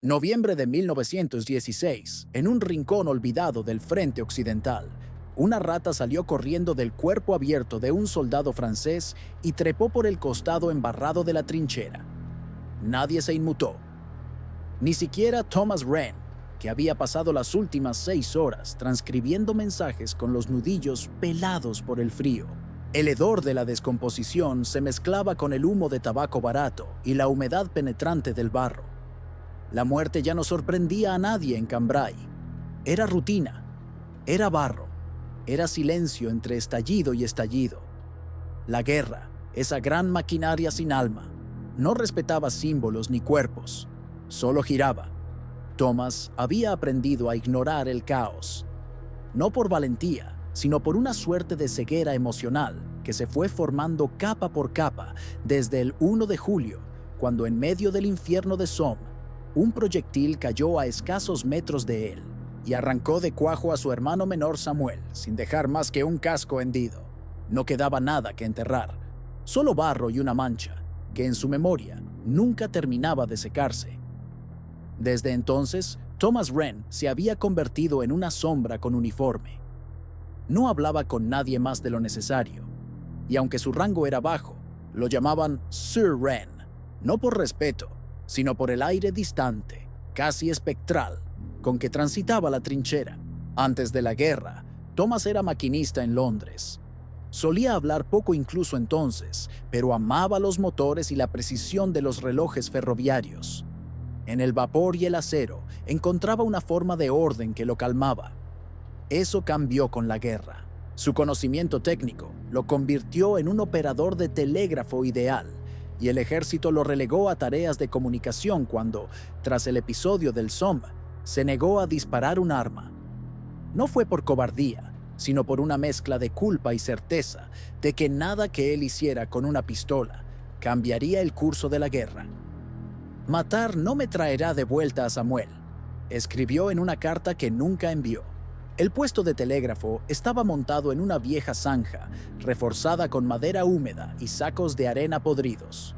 Noviembre de 1916, en un rincón olvidado del frente occidental, una rata salió corriendo del cuerpo abierto de un soldado francés y trepó por el costado embarrado de la trinchera. Nadie se inmutó, ni siquiera Thomas Wren, que había pasado las últimas 6 horas transcribiendo mensajes con los nudillos pelados por el frío. El hedor de la descomposición se mezclaba con el humo de tabaco barato y la humedad penetrante del barro. La muerte ya no sorprendía a nadie en Cambrai. Era rutina, era barro, era silencio entre estallido y estallido. La guerra, esa gran maquinaria sin alma, no respetaba símbolos ni cuerpos, solo giraba. Thomas había aprendido a ignorar el caos, no por valentía, sino por una suerte de ceguera emocional que se fue formando capa por capa desde el 1 de julio, cuando en medio del infierno de Somme, un proyectil cayó a escasos metros de él y arrancó de cuajo a su hermano menor Samuel, sin dejar más que un casco hendido. No quedaba nada que enterrar, solo barro y una mancha, que en su memoria nunca terminaba de secarse. Desde entonces, Thomas Wren se había convertido en una sombra con uniforme. No hablaba con nadie más de lo necesario, y aunque su rango era bajo, lo llamaban Sir Wren, no por respeto, sino por el aire distante, casi espectral, con que transitaba la trinchera. Antes de la guerra, Thomas era maquinista en Londres. Solía hablar poco incluso entonces, pero amaba los motores y la precisión de los relojes ferroviarios. En el vapor y el acero encontraba una forma de orden que lo calmaba. Eso cambió con la guerra. Su conocimiento técnico lo convirtió en un operador de telégrafo ideal, y el ejército lo relegó a tareas de comunicación cuando, tras el episodio del Somme, se negó a disparar un arma. No fue por cobardía, sino por una mezcla de culpa y certeza de que nada que él hiciera con una pistola cambiaría el curso de la guerra. «Matar no me traerá de vuelta a Samuel», escribió en una carta que nunca envió. El puesto de telégrafo estaba montado en una vieja zanja, reforzada con madera húmeda y sacos de arena podridos.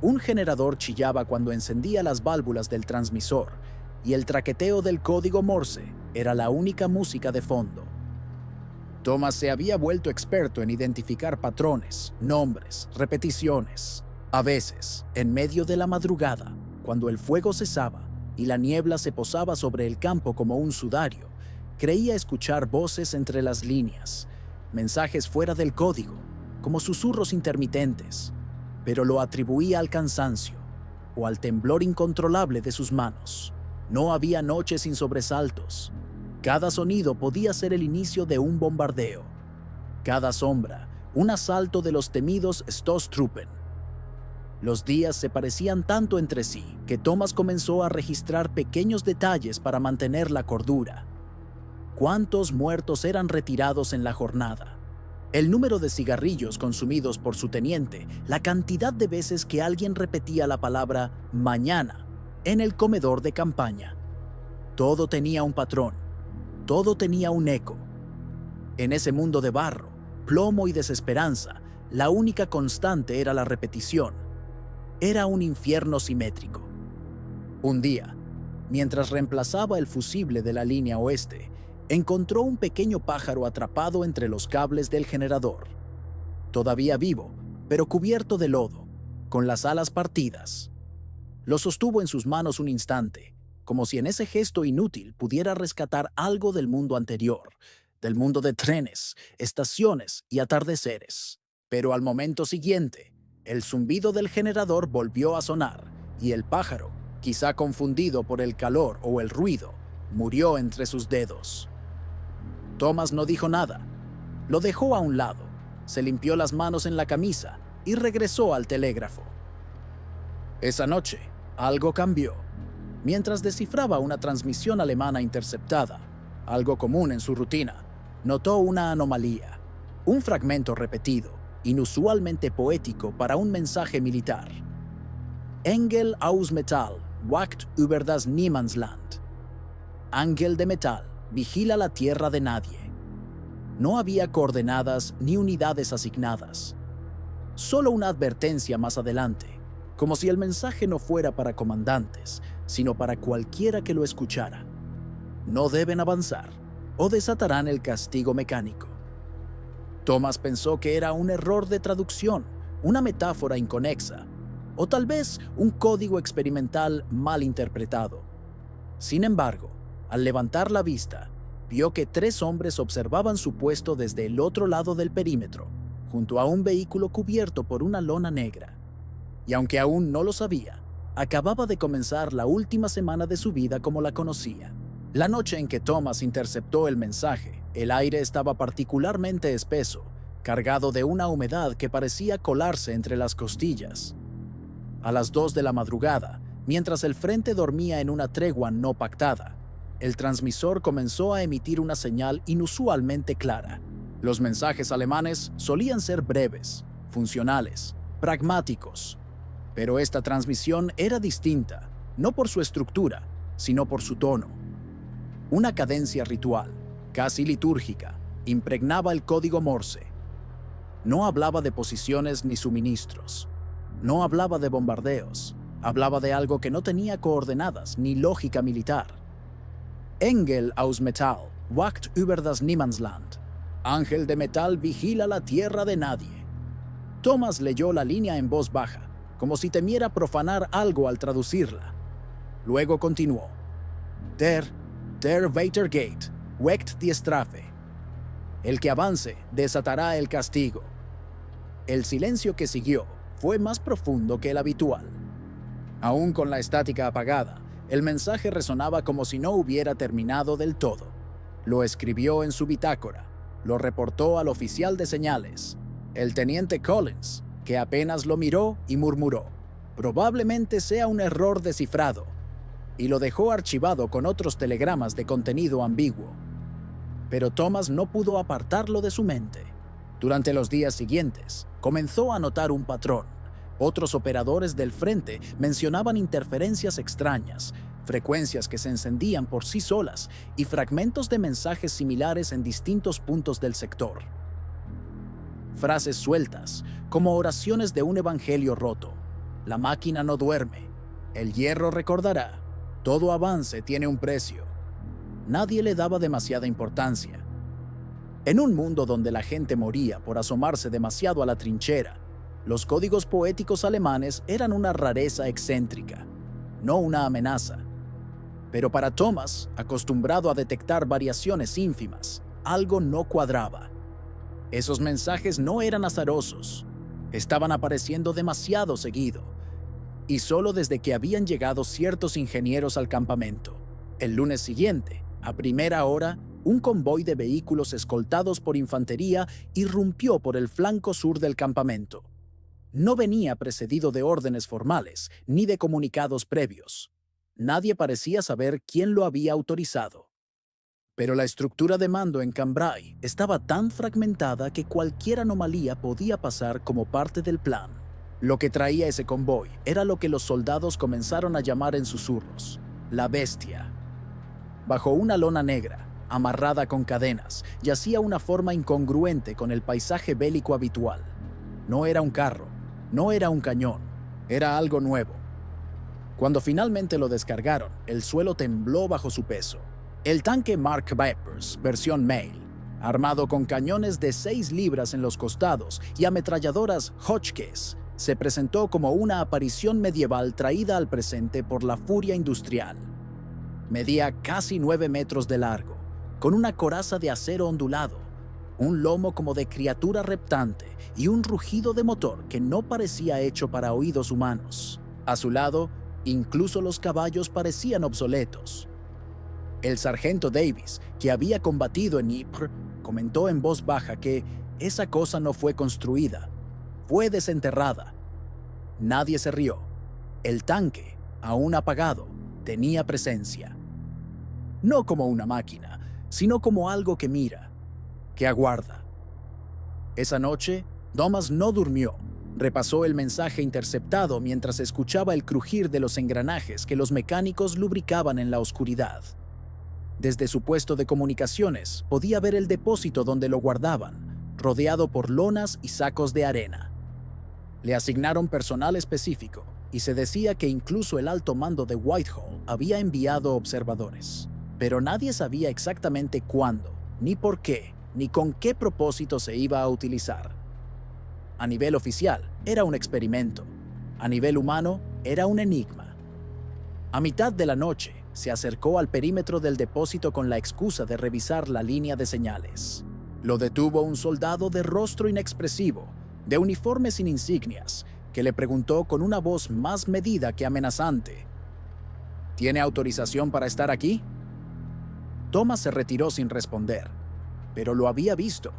Un generador chillaba cuando encendía las válvulas del transmisor, y el traqueteo del código Morse era la única música de fondo. Thomas se había vuelto experto en identificar patrones, nombres, repeticiones. A veces, en medio de la madrugada, cuando el fuego cesaba y la niebla se posaba sobre el campo como un sudario, creía escuchar voces entre las líneas, mensajes fuera del código, como susurros intermitentes, pero lo atribuía al cansancio o al temblor incontrolable de sus manos. No había noche sin sobresaltos. Cada sonido podía ser el inicio de un bombardeo. Cada sombra, un asalto de los temidos Stoßtruppen. Los días se parecían tanto entre sí que Thomas comenzó a registrar pequeños detalles para mantener la cordura. ¿Cuántos muertos eran retirados en la jornada? El número de cigarrillos consumidos por su teniente, la cantidad de veces que alguien repetía la palabra «mañana» en el comedor de campaña. Todo tenía un patrón, todo tenía un eco. En ese mundo de barro, plomo y desesperanza, la única constante era la repetición. Era un infierno simétrico. Un día, mientras reemplazaba el fusible de la línea oeste, encontró un pequeño pájaro atrapado entre los cables del generador. Todavía vivo, pero cubierto de lodo, con las alas partidas. Lo sostuvo en sus manos un instante, como si en ese gesto inútil pudiera rescatar algo del mundo anterior, del mundo de trenes, estaciones y atardeceres. Pero al momento siguiente, el zumbido del generador volvió a sonar, y el pájaro, quizá confundido por el calor o el ruido, murió entre sus dedos. Thomas no dijo nada. Lo dejó a un lado, se limpió las manos en la camisa y regresó al telégrafo. Esa noche, algo cambió. Mientras descifraba una transmisión alemana interceptada, algo común en su rutina, notó una anomalía, un fragmento repetido, inusualmente poético para un mensaje militar. Engel aus Metall wacht über das Niemandsland. Ángel de metal vigila la tierra de nadie. No había coordenadas ni unidades asignadas. Solo una advertencia más adelante, como si el mensaje no fuera para comandantes, sino para cualquiera que lo escuchara. No deben avanzar, o desatarán el castigo mecánico. Thomas pensó que era un error de traducción, una metáfora inconexa, o tal vez un código experimental mal interpretado. Sin embargo, al levantar la vista, vio que 3 hombres observaban su puesto desde el otro lado del perímetro, junto a un vehículo cubierto por una lona negra. Y aunque aún no lo sabía, acababa de comenzar la última semana de su vida como la conocía. La noche en que Thomas interceptó el mensaje, el aire estaba particularmente espeso, cargado de una humedad que parecía colarse entre las costillas. A las 2 de la madrugada, mientras el frente dormía en una tregua no pactada, el transmisor comenzó a emitir una señal inusualmente clara. Los mensajes alemanes solían ser breves, funcionales, pragmáticos, pero esta transmisión era distinta, no por su estructura, sino por su tono. Una cadencia ritual, casi litúrgica, impregnaba el código Morse. No hablaba de posiciones ni suministros. No hablaba de bombardeos. Hablaba de algo que no tenía coordenadas ni lógica militar. Engel aus Metall wacht über das Niemandsland. Ángel de metal vigila la tierra de nadie. Thomas leyó la línea en voz baja, como si temiera profanar algo al traducirla. Luego continuó. Der Weitergeht weckt die Strafe. El que avance desatará el castigo. El silencio que siguió fue más profundo que el habitual. Aún con la estática apagada, el mensaje resonaba como si no hubiera terminado del todo. Lo escribió en su bitácora, lo reportó al oficial de señales, el teniente Collins, que apenas lo miró y murmuró: probablemente sea un error descifrado, y lo dejó archivado con otros telegramas de contenido ambiguo. Pero Thomas no pudo apartarlo de su mente. Durante los días siguientes, comenzó a notar un patrón. Otros operadores del frente mencionaban interferencias extrañas, frecuencias que se encendían por sí solas y fragmentos de mensajes similares en distintos puntos del sector. Frases sueltas, como oraciones de un evangelio roto. La máquina no duerme. El hierro recordará. Todo avance tiene un precio. Nadie le daba demasiada importancia. En un mundo donde la gente moría por asomarse demasiado a la trinchera, los códigos poéticos alemanes eran una rareza excéntrica, no una amenaza. Pero para Thomas, acostumbrado a detectar variaciones ínfimas, algo no cuadraba. Esos mensajes no eran azarosos, estaban apareciendo demasiado seguido, y solo desde que habían llegado ciertos ingenieros al campamento. El lunes siguiente, a primera hora, un convoy de vehículos escoltados por infantería irrumpió por el flanco sur del campamento. No venía precedido de órdenes formales ni de comunicados previos. Nadie parecía saber quién lo había autorizado. Pero la estructura de mando en Cambrai estaba tan fragmentada que cualquier anomalía podía pasar como parte del plan. Lo que traía ese convoy era lo que los soldados comenzaron a llamar en susurros: la bestia. Bajo una lona negra, amarrada con cadenas, yacía una forma incongruente con el paisaje bélico habitual. No era un carro, no era un cañón, era algo nuevo. Cuando finalmente lo descargaron, el suelo tembló bajo su peso. El tanque Mark Vipers, versión Mail, armado con cañones de 6 libras en los costados y ametralladoras Hotchkiss, se presentó como una aparición medieval traída al presente por la furia industrial. Medía casi 9 metros de largo, con una coraza de acero ondulado, un lomo como de criatura reptante y un rugido de motor que no parecía hecho para oídos humanos. A su lado, incluso los caballos parecían obsoletos. El sargento Davis, que había combatido en Ypres, comentó en voz baja que esa cosa no fue construida, fue desenterrada. Nadie se rió. El tanque, aún apagado, tenía presencia. No como una máquina, sino como algo que mira, que aguarda. Esa noche, Thomas no durmió. Repasó el mensaje interceptado mientras escuchaba el crujir de los engranajes que los mecánicos lubricaban en la oscuridad. Desde su puesto de comunicaciones podía ver el depósito donde lo guardaban, rodeado por lonas y sacos de arena. Le asignaron personal específico y se decía que incluso el alto mando de Whitehall había enviado observadores. Pero nadie sabía exactamente cuándo, ni por qué, ni con qué propósito se iba a utilizar. A nivel oficial, era un experimento. A nivel humano, era un enigma. A mitad de la noche, se acercó al perímetro del depósito con la excusa de revisar la línea de señales. Lo detuvo un soldado de rostro inexpresivo, de uniforme sin insignias, que le preguntó con una voz más medida que amenazante: ¿Tiene autorización para estar aquí? Thomas se retiró sin responder, pero lo había visto.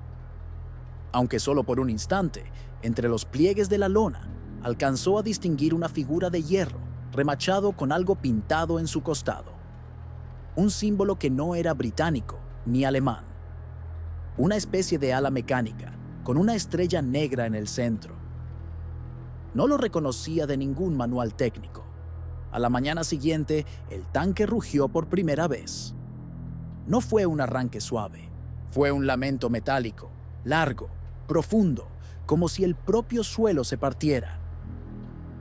Aunque solo por un instante, entre los pliegues de la lona, alcanzó a distinguir una figura de hierro, remachado con algo pintado en su costado. Un símbolo que no era británico ni alemán. Una especie de ala mecánica, con una estrella negra en el centro. No lo reconocía de ningún manual técnico. A la mañana siguiente, el tanque rugió por primera vez. No fue un arranque suave, fue un lamento metálico, largo, profundo, como si el propio suelo se partiera.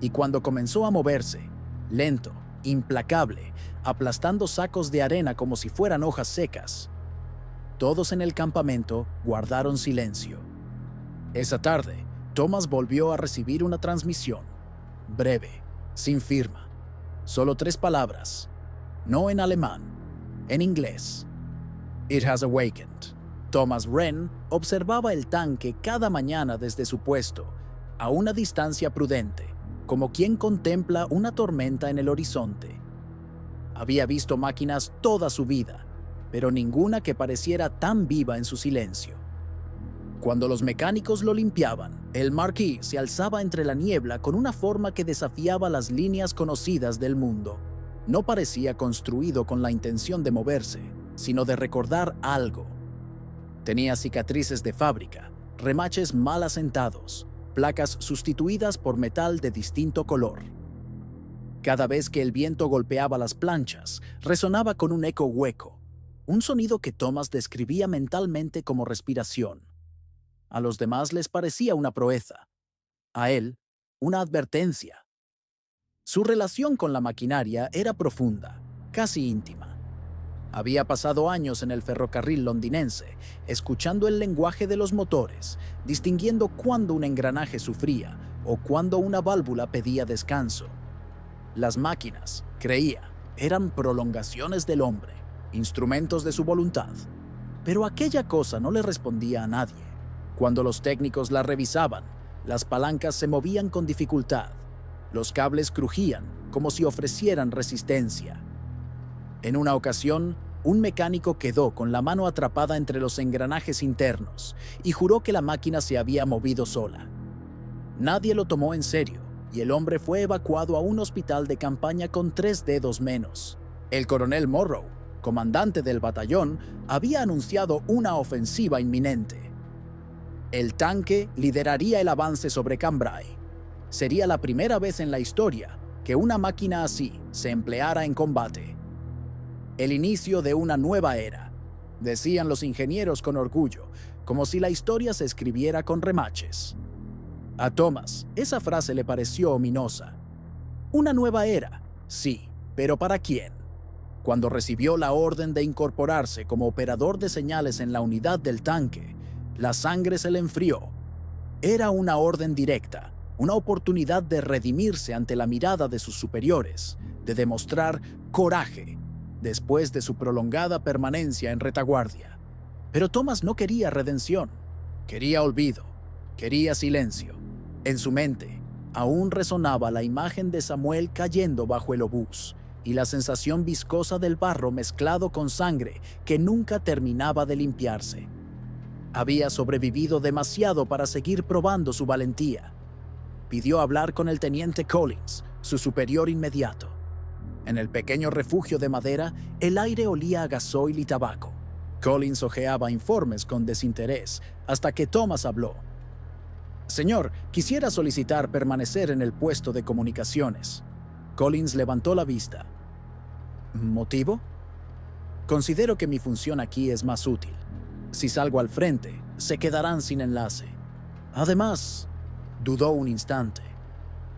Y cuando comenzó a moverse, lento, implacable, aplastando sacos de arena como si fueran hojas secas, todos en el campamento guardaron silencio. Esa tarde, Thomas volvió a recibir una transmisión, breve, sin firma, solo 3 palabras, no en alemán, en inglés. It has awakened. Thomas Wren observaba el tanque cada mañana desde su puesto, a una distancia prudente, como quien contempla una tormenta en el horizonte. Había visto máquinas toda su vida, pero ninguna que pareciera tan viva en su silencio. Cuando los mecánicos lo limpiaban, el Marquis se alzaba entre la niebla con una forma que desafiaba las líneas conocidas del mundo. No parecía construido con la intención de moverse, sino de recordar algo. Tenía cicatrices de fábrica, remaches mal asentados, placas sustituidas por metal de distinto color. Cada vez que el viento golpeaba las planchas, resonaba con un eco hueco, un sonido que Thomas describía mentalmente como respiración. A los demás les parecía una proeza. A él, una advertencia. Su relación con la maquinaria era profunda, casi íntima. Había pasado años en el ferrocarril londinense, escuchando el lenguaje de los motores, distinguiendo cuándo un engranaje sufría o cuándo una válvula pedía descanso. Las máquinas, creía, eran prolongaciones del hombre, instrumentos de su voluntad. Pero aquella cosa no le respondía a nadie. Cuando los técnicos la revisaban, las palancas se movían con dificultad. Los cables crujían como si ofrecieran resistencia. En una ocasión, un mecánico quedó con la mano atrapada entre los engranajes internos y juró que la máquina se había movido sola. Nadie lo tomó en serio y el hombre fue evacuado a un hospital de campaña con 3 dedos menos. El coronel Morrow, comandante del batallón, había anunciado una ofensiva inminente. El tanque lideraría el avance sobre Cambrai. Sería la primera vez en la historia que una máquina así se empleara en combate. El inicio de una nueva era, decían los ingenieros con orgullo, como si la historia se escribiera con remaches. A Thomas, esa frase le pareció ominosa. Una nueva era, sí, pero ¿para quién? Cuando recibió la orden de incorporarse como operador de señales en la unidad del tanque, la sangre se le enfrió. Era una orden directa, una oportunidad de redimirse ante la mirada de sus superiores, de demostrar coraje, después de su prolongada permanencia en retaguardia. Pero Thomas no quería redención, quería olvido, quería silencio. En su mente, aún resonaba la imagen de Samuel cayendo bajo el obús y la sensación viscosa del barro mezclado con sangre que nunca terminaba de limpiarse. Había sobrevivido demasiado para seguir probando su valentía. Pidió hablar con el teniente Collins, su superior inmediato. En el pequeño refugio de madera, el aire olía a gasoil y tabaco. Collins hojeaba informes con desinterés hasta que Thomas habló. «Señor, quisiera solicitar permanecer en el puesto de comunicaciones». Collins levantó la vista. «¿Motivo?» «Considero que mi función aquí es más útil. Si salgo al frente, se quedarán sin enlace. Además», dudó un instante,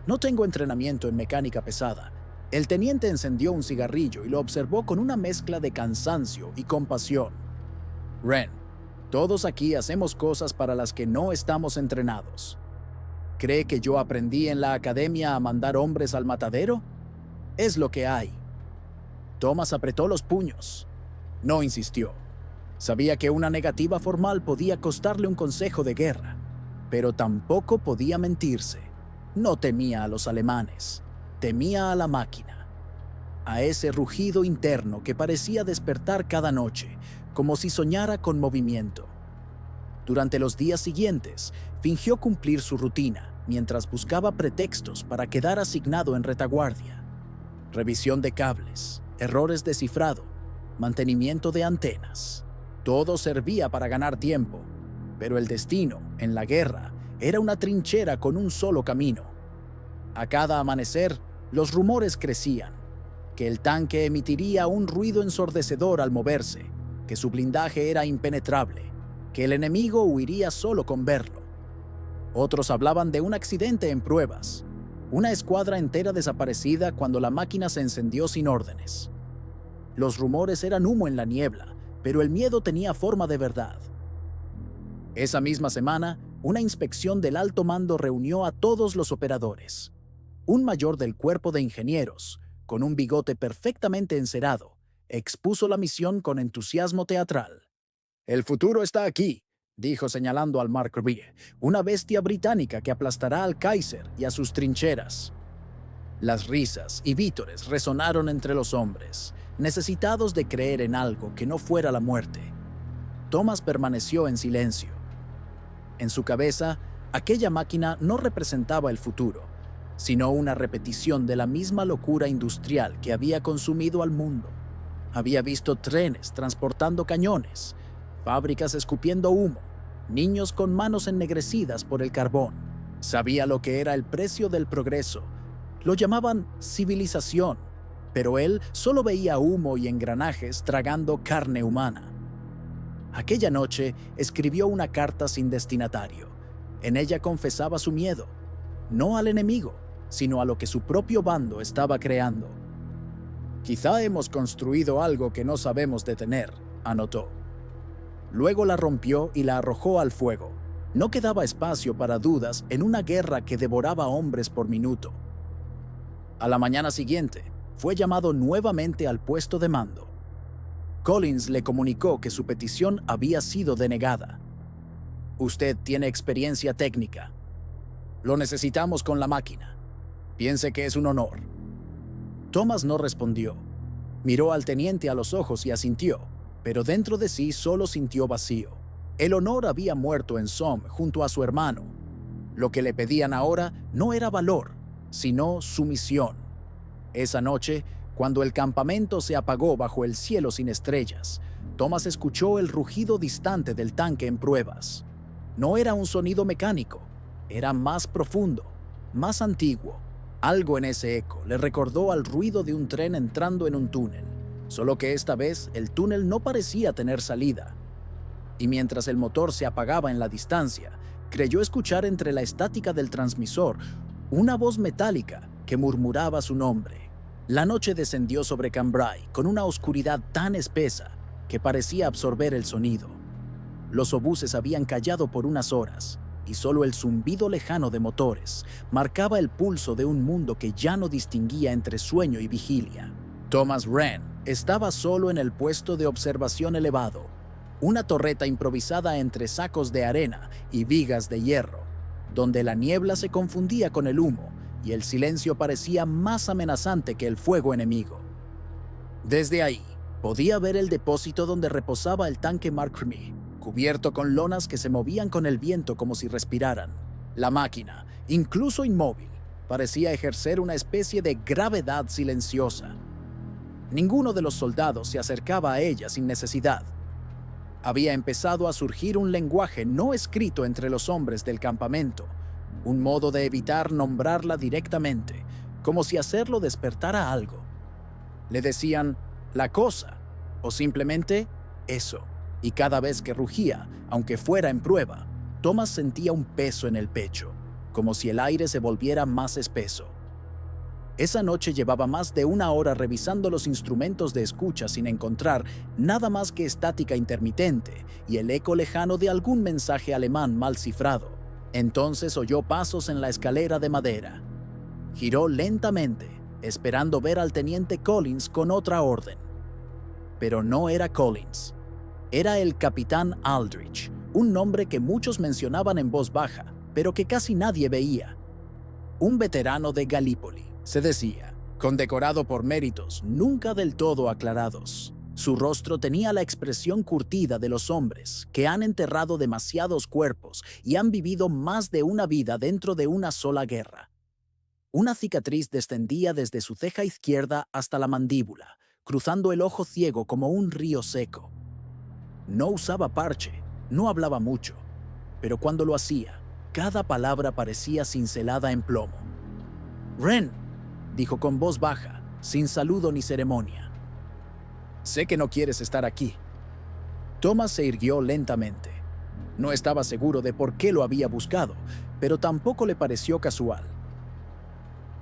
No tengo entrenamiento en mecánica pesada. El teniente encendió un cigarrillo y lo observó con una mezcla de cansancio y compasión. Wren, todos aquí hacemos cosas para las que no estamos entrenados. ¿Cree que yo aprendí en la academia a mandar hombres al matadero? Es lo que hay. Thomas apretó los puños. No insistió. Sabía que una negativa formal podía costarle un consejo de guerra, pero tampoco podía mentirse. No temía a los alemanes, temía a la máquina, a ese rugido interno que parecía despertar cada noche, como si soñara con movimiento. Durante los días siguientes, fingió cumplir su rutina mientras buscaba pretextos para quedar asignado en retaguardia. Revisión de cables, errores de cifrado, mantenimiento de antenas. Todo servía para ganar tiempo, pero el destino, en la guerra, era una trinchera con un solo camino. A cada amanecer, los rumores crecían, que el tanque emitiría un ruido ensordecedor al moverse, que su blindaje era impenetrable, que el enemigo huiría solo con verlo. Otros hablaban de un accidente en pruebas, una escuadra entera desaparecida cuando la máquina se encendió sin órdenes. Los rumores eran humo en la niebla, pero el miedo tenía forma de verdad. Esa misma semana, una inspección del alto mando reunió a todos los operadores. Un mayor del cuerpo de ingenieros, con un bigote perfectamente encerado, expuso la misión con entusiasmo teatral. «El futuro está aquí», dijo señalando al Mark III, una bestia británica que aplastará al Kaiser y a sus trincheras. Las risas y vítores resonaron entre los hombres, necesitados de creer en algo que no fuera la muerte. Thomas permaneció en silencio. En su cabeza, aquella máquina no representaba el futuro, sino una repetición de la misma locura industrial que había consumido al mundo. Había visto trenes transportando cañones, fábricas escupiendo humo, niños con manos ennegrecidas por el carbón. Sabía lo que era el precio del progreso. Lo llamaban civilización, pero él solo veía humo y engranajes tragando carne humana. Aquella noche escribió una carta sin destinatario. En ella confesaba su miedo, no al enemigo, sino a lo que su propio bando estaba creando. «Quizá hemos construido algo que no sabemos detener», anotó. Luego la rompió y la arrojó al fuego. No quedaba espacio para dudas en una guerra que devoraba hombres por minuto. A la mañana siguiente, fue llamado nuevamente al puesto de mando. Collins le comunicó que su petición había sido denegada. «Usted tiene experiencia técnica. Lo necesitamos con la máquina. Piense que es un honor». Thomas no respondió. Miró al teniente a los ojos y asintió, pero dentro de sí solo sintió vacío. El honor había muerto en Somme junto a su hermano. Lo que le pedían ahora no era valor, sino sumisión. Esa noche, cuando el campamento se apagó bajo el cielo sin estrellas, Thomas escuchó el rugido distante del tanque en pruebas. No era un sonido mecánico, era más profundo, más antiguo. Algo en ese eco le recordó al ruido de un tren entrando en un túnel, solo que esta vez el túnel no parecía tener salida. Y mientras el motor se apagaba en la distancia, creyó escuchar entre la estática del transmisor una voz metálica que murmuraba su nombre. La noche descendió sobre Cambrai con una oscuridad tan espesa que parecía absorber el sonido. Los obuses habían callado por unas horas y solo el zumbido lejano de motores marcaba el pulso de un mundo que ya no distinguía entre sueño y vigilia. Thomas Wren estaba solo en el puesto de observación elevado, una torreta improvisada entre sacos de arena y vigas de hierro, donde la niebla se confundía con el humo y el silencio parecía más amenazante que el fuego enemigo. Desde ahí, podía ver el depósito donde reposaba el tanque Mark III, cubierto con lonas que se movían con el viento como si respiraran. La máquina, incluso inmóvil, parecía ejercer una especie de gravedad silenciosa. Ninguno de los soldados se acercaba a ella sin necesidad. Había empezado a surgir un lenguaje no escrito entre los hombres del campamento, un modo de evitar nombrarla directamente, como si hacerlo despertara algo. Le decían «la cosa» o simplemente «eso», y cada vez que rugía, aunque fuera en prueba, Thomas sentía un peso en el pecho, como si el aire se volviera más espeso. Esa noche llevaba más de una hora revisando los instrumentos de escucha sin encontrar nada más que estática intermitente y el eco lejano de algún mensaje alemán mal cifrado. Entonces oyó pasos en la escalera de madera. Giró lentamente, esperando ver al teniente Collins con otra orden. Pero no era Collins. Era el capitán Aldrich, un nombre que muchos mencionaban en voz baja, pero que casi nadie veía. Un veterano de Galípoli, se decía, condecorado por méritos nunca del todo aclarados. Su rostro tenía la expresión curtida de los hombres que han enterrado demasiados cuerpos y han vivido más de una vida dentro de una sola guerra. Una cicatriz descendía desde su ceja izquierda hasta la mandíbula, cruzando el ojo ciego como un río seco. No usaba parche, no hablaba mucho, pero cuando lo hacía, cada palabra parecía cincelada en plomo. «Wren», dijo con voz baja, sin saludo ni ceremonia. «Sé que no quieres estar aquí». Thomas se irguió lentamente. No estaba seguro de por qué lo había buscado, pero tampoco le pareció casual.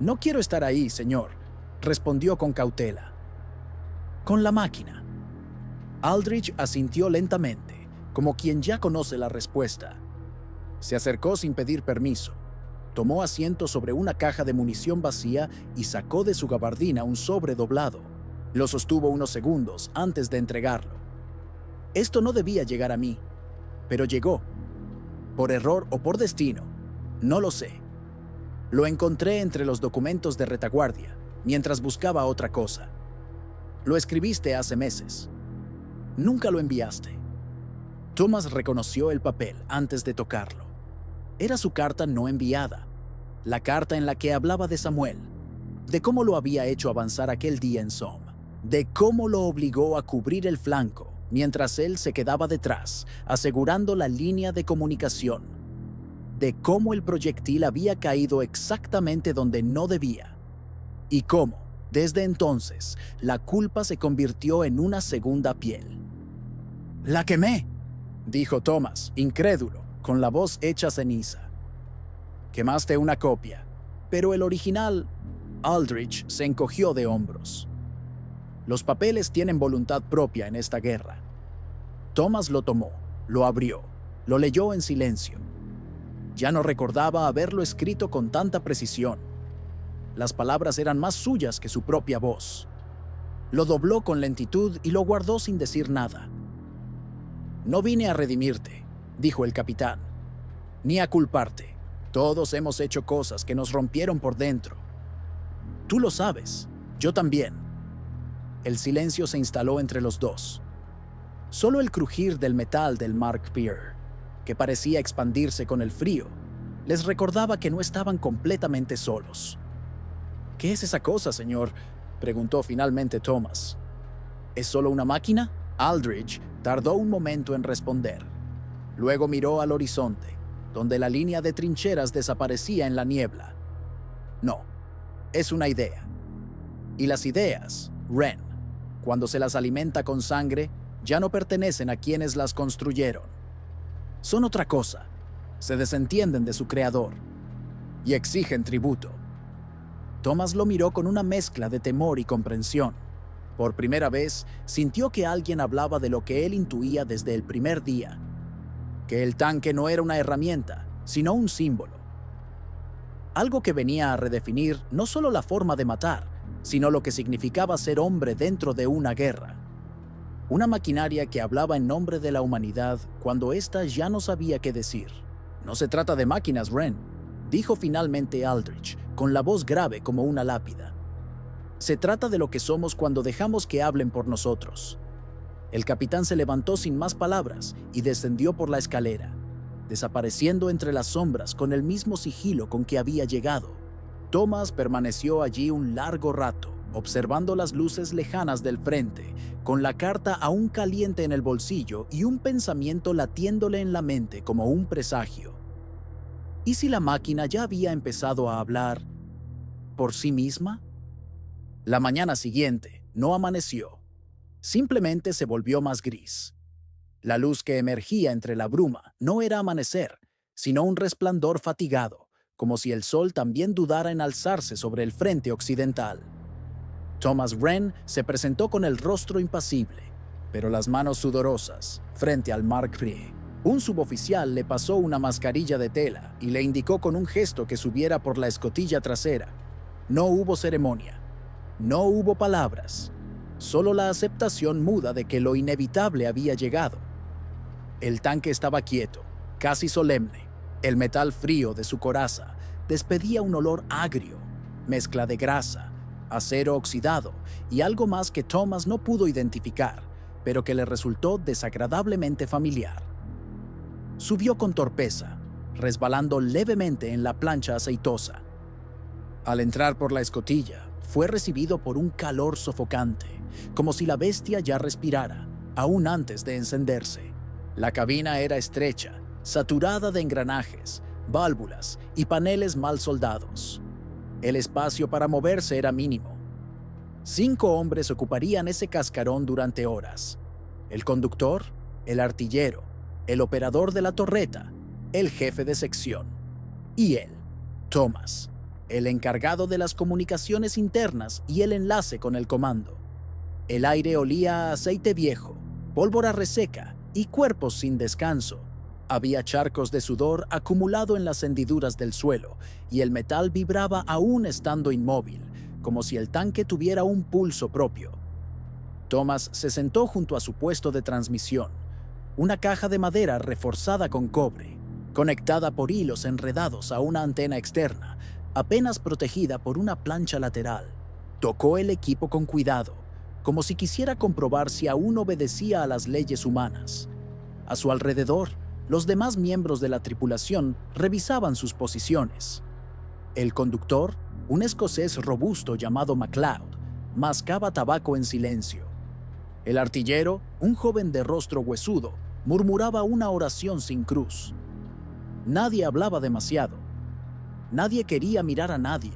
«No quiero estar ahí, señor», respondió con cautela. «Con la máquina». Aldrich asintió lentamente, como quien ya conoce la respuesta. Se acercó sin pedir permiso. Tomó asiento sobre una caja de munición vacía y sacó de su gabardina un sobre doblado. Lo sostuvo unos segundos antes de entregarlo. Esto no debía llegar a mí, pero llegó. Por error o por destino, no lo sé. Lo encontré entre los documentos de retaguardia, mientras buscaba otra cosa. Lo escribiste hace meses. Nunca lo enviaste. Thomas reconoció el papel antes de tocarlo. Era su carta no enviada, la carta en la que hablaba de Samuel, de cómo lo había hecho avanzar aquel día en Somme, de cómo lo obligó a cubrir el flanco mientras él se quedaba detrás, asegurando la línea de comunicación, de cómo el proyectil había caído exactamente donde no debía, y cómo, desde entonces, la culpa se convirtió en una segunda piel. «La quemé», dijo Thomas, incrédulo, con la voz hecha ceniza. «Quemaste una copia, pero el original...» Aldrich se encogió de hombros. «Los papeles tienen voluntad propia en esta guerra». Thomas lo tomó, lo abrió, lo leyó en silencio. Ya no recordaba haberlo escrito con tanta precisión. Las palabras eran más suyas que su propia voz. Lo dobló con lentitud y lo guardó sin decir nada. «No vine a redimirte», dijo el capitán, «ni a culparte. Todos hemos hecho cosas que nos rompieron por dentro. Tú lo sabes, yo también». El silencio se instaló entre los dos. Solo el crujir del metal del Mark Peer, que parecía expandirse con el frío, les recordaba que no estaban completamente solos. «¿Qué es esa cosa, señor?», preguntó finalmente Thomas. «¿Es solo una máquina?». Aldrich tardó un momento en responder. Luego miró al horizonte, donde la línea de trincheras desaparecía en la niebla. «No, es una idea. Y las ideas, Wren, cuando se las alimenta con sangre, ya no pertenecen a quienes las construyeron. Son otra cosa, se desentienden de su creador y exigen tributo». Thomas lo miró con una mezcla de temor y comprensión. Por primera vez, sintió que alguien hablaba de lo que él intuía desde el primer día, que el tanque no era una herramienta, sino un símbolo. Algo que venía a redefinir no solo la forma de matar, sino lo que significaba ser hombre dentro de una guerra. Una maquinaria que hablaba en nombre de la humanidad cuando ésta ya no sabía qué decir. «No se trata de máquinas, Wren», dijo finalmente Aldrich, con la voz grave como una lápida. «Se trata de lo que somos cuando dejamos que hablen por nosotros». El capitán se levantó sin más palabras y descendió por la escalera, desapareciendo entre las sombras con el mismo sigilo con que había llegado. Thomas permaneció allí un largo rato, observando las luces lejanas del frente, con la carta aún caliente en el bolsillo y un pensamiento latiéndole en la mente como un presagio. ¿Y si la máquina ya había empezado a hablar por sí misma? La mañana siguiente no amaneció. Simplemente se volvió más gris. La luz que emergía entre la bruma no era amanecer, sino un resplandor fatigado, como si el sol también dudara en alzarse sobre el frente occidental. Thomas Wren se presentó con el rostro impasible, pero las manos sudorosas, frente al marquis. Un suboficial le pasó una mascarilla de tela y le indicó con un gesto que subiera por la escotilla trasera. No hubo ceremonia, no hubo palabras, solo la aceptación muda de que lo inevitable había llegado. El tanque estaba quieto, casi solemne. El metal frío de su coraza despedía un olor agrio, mezcla de grasa, acero oxidado y algo más que Thomas no pudo identificar, pero que le resultó desagradablemente familiar. Subió con torpeza, resbalando levemente en la plancha aceitosa. Al entrar por la escotilla, fue recibido por un calor sofocante, como si la bestia ya respirara, aún antes de encenderse. La cabina era estrecha, saturada de engranajes, válvulas y paneles mal soldados. El espacio para moverse era mínimo. 5 hombres ocuparían ese cascarón durante horas. El conductor, el artillero, el operador de la torreta, el jefe de sección. Y él, Thomas, el encargado de las comunicaciones internas y el enlace con el comando. El aire olía a aceite viejo, pólvora reseca y cuerpos sin descanso. Había charcos de sudor acumulado en las hendiduras del suelo y el metal vibraba aún estando inmóvil, como si el tanque tuviera un pulso propio. Thomas se sentó junto a su puesto de transmisión, una caja de madera reforzada con cobre, conectada por hilos enredados a una antena externa, apenas protegida por una plancha lateral. Tocó el equipo con cuidado, como si quisiera comprobar si aún obedecía a las leyes humanas. A su alrededor, los demás miembros de la tripulación revisaban sus posiciones. El conductor, un escocés robusto llamado MacLeod, mascaba tabaco en silencio. El artillero, un joven de rostro huesudo, murmuraba una oración sin cruz. Nadie hablaba demasiado. Nadie quería mirar a nadie.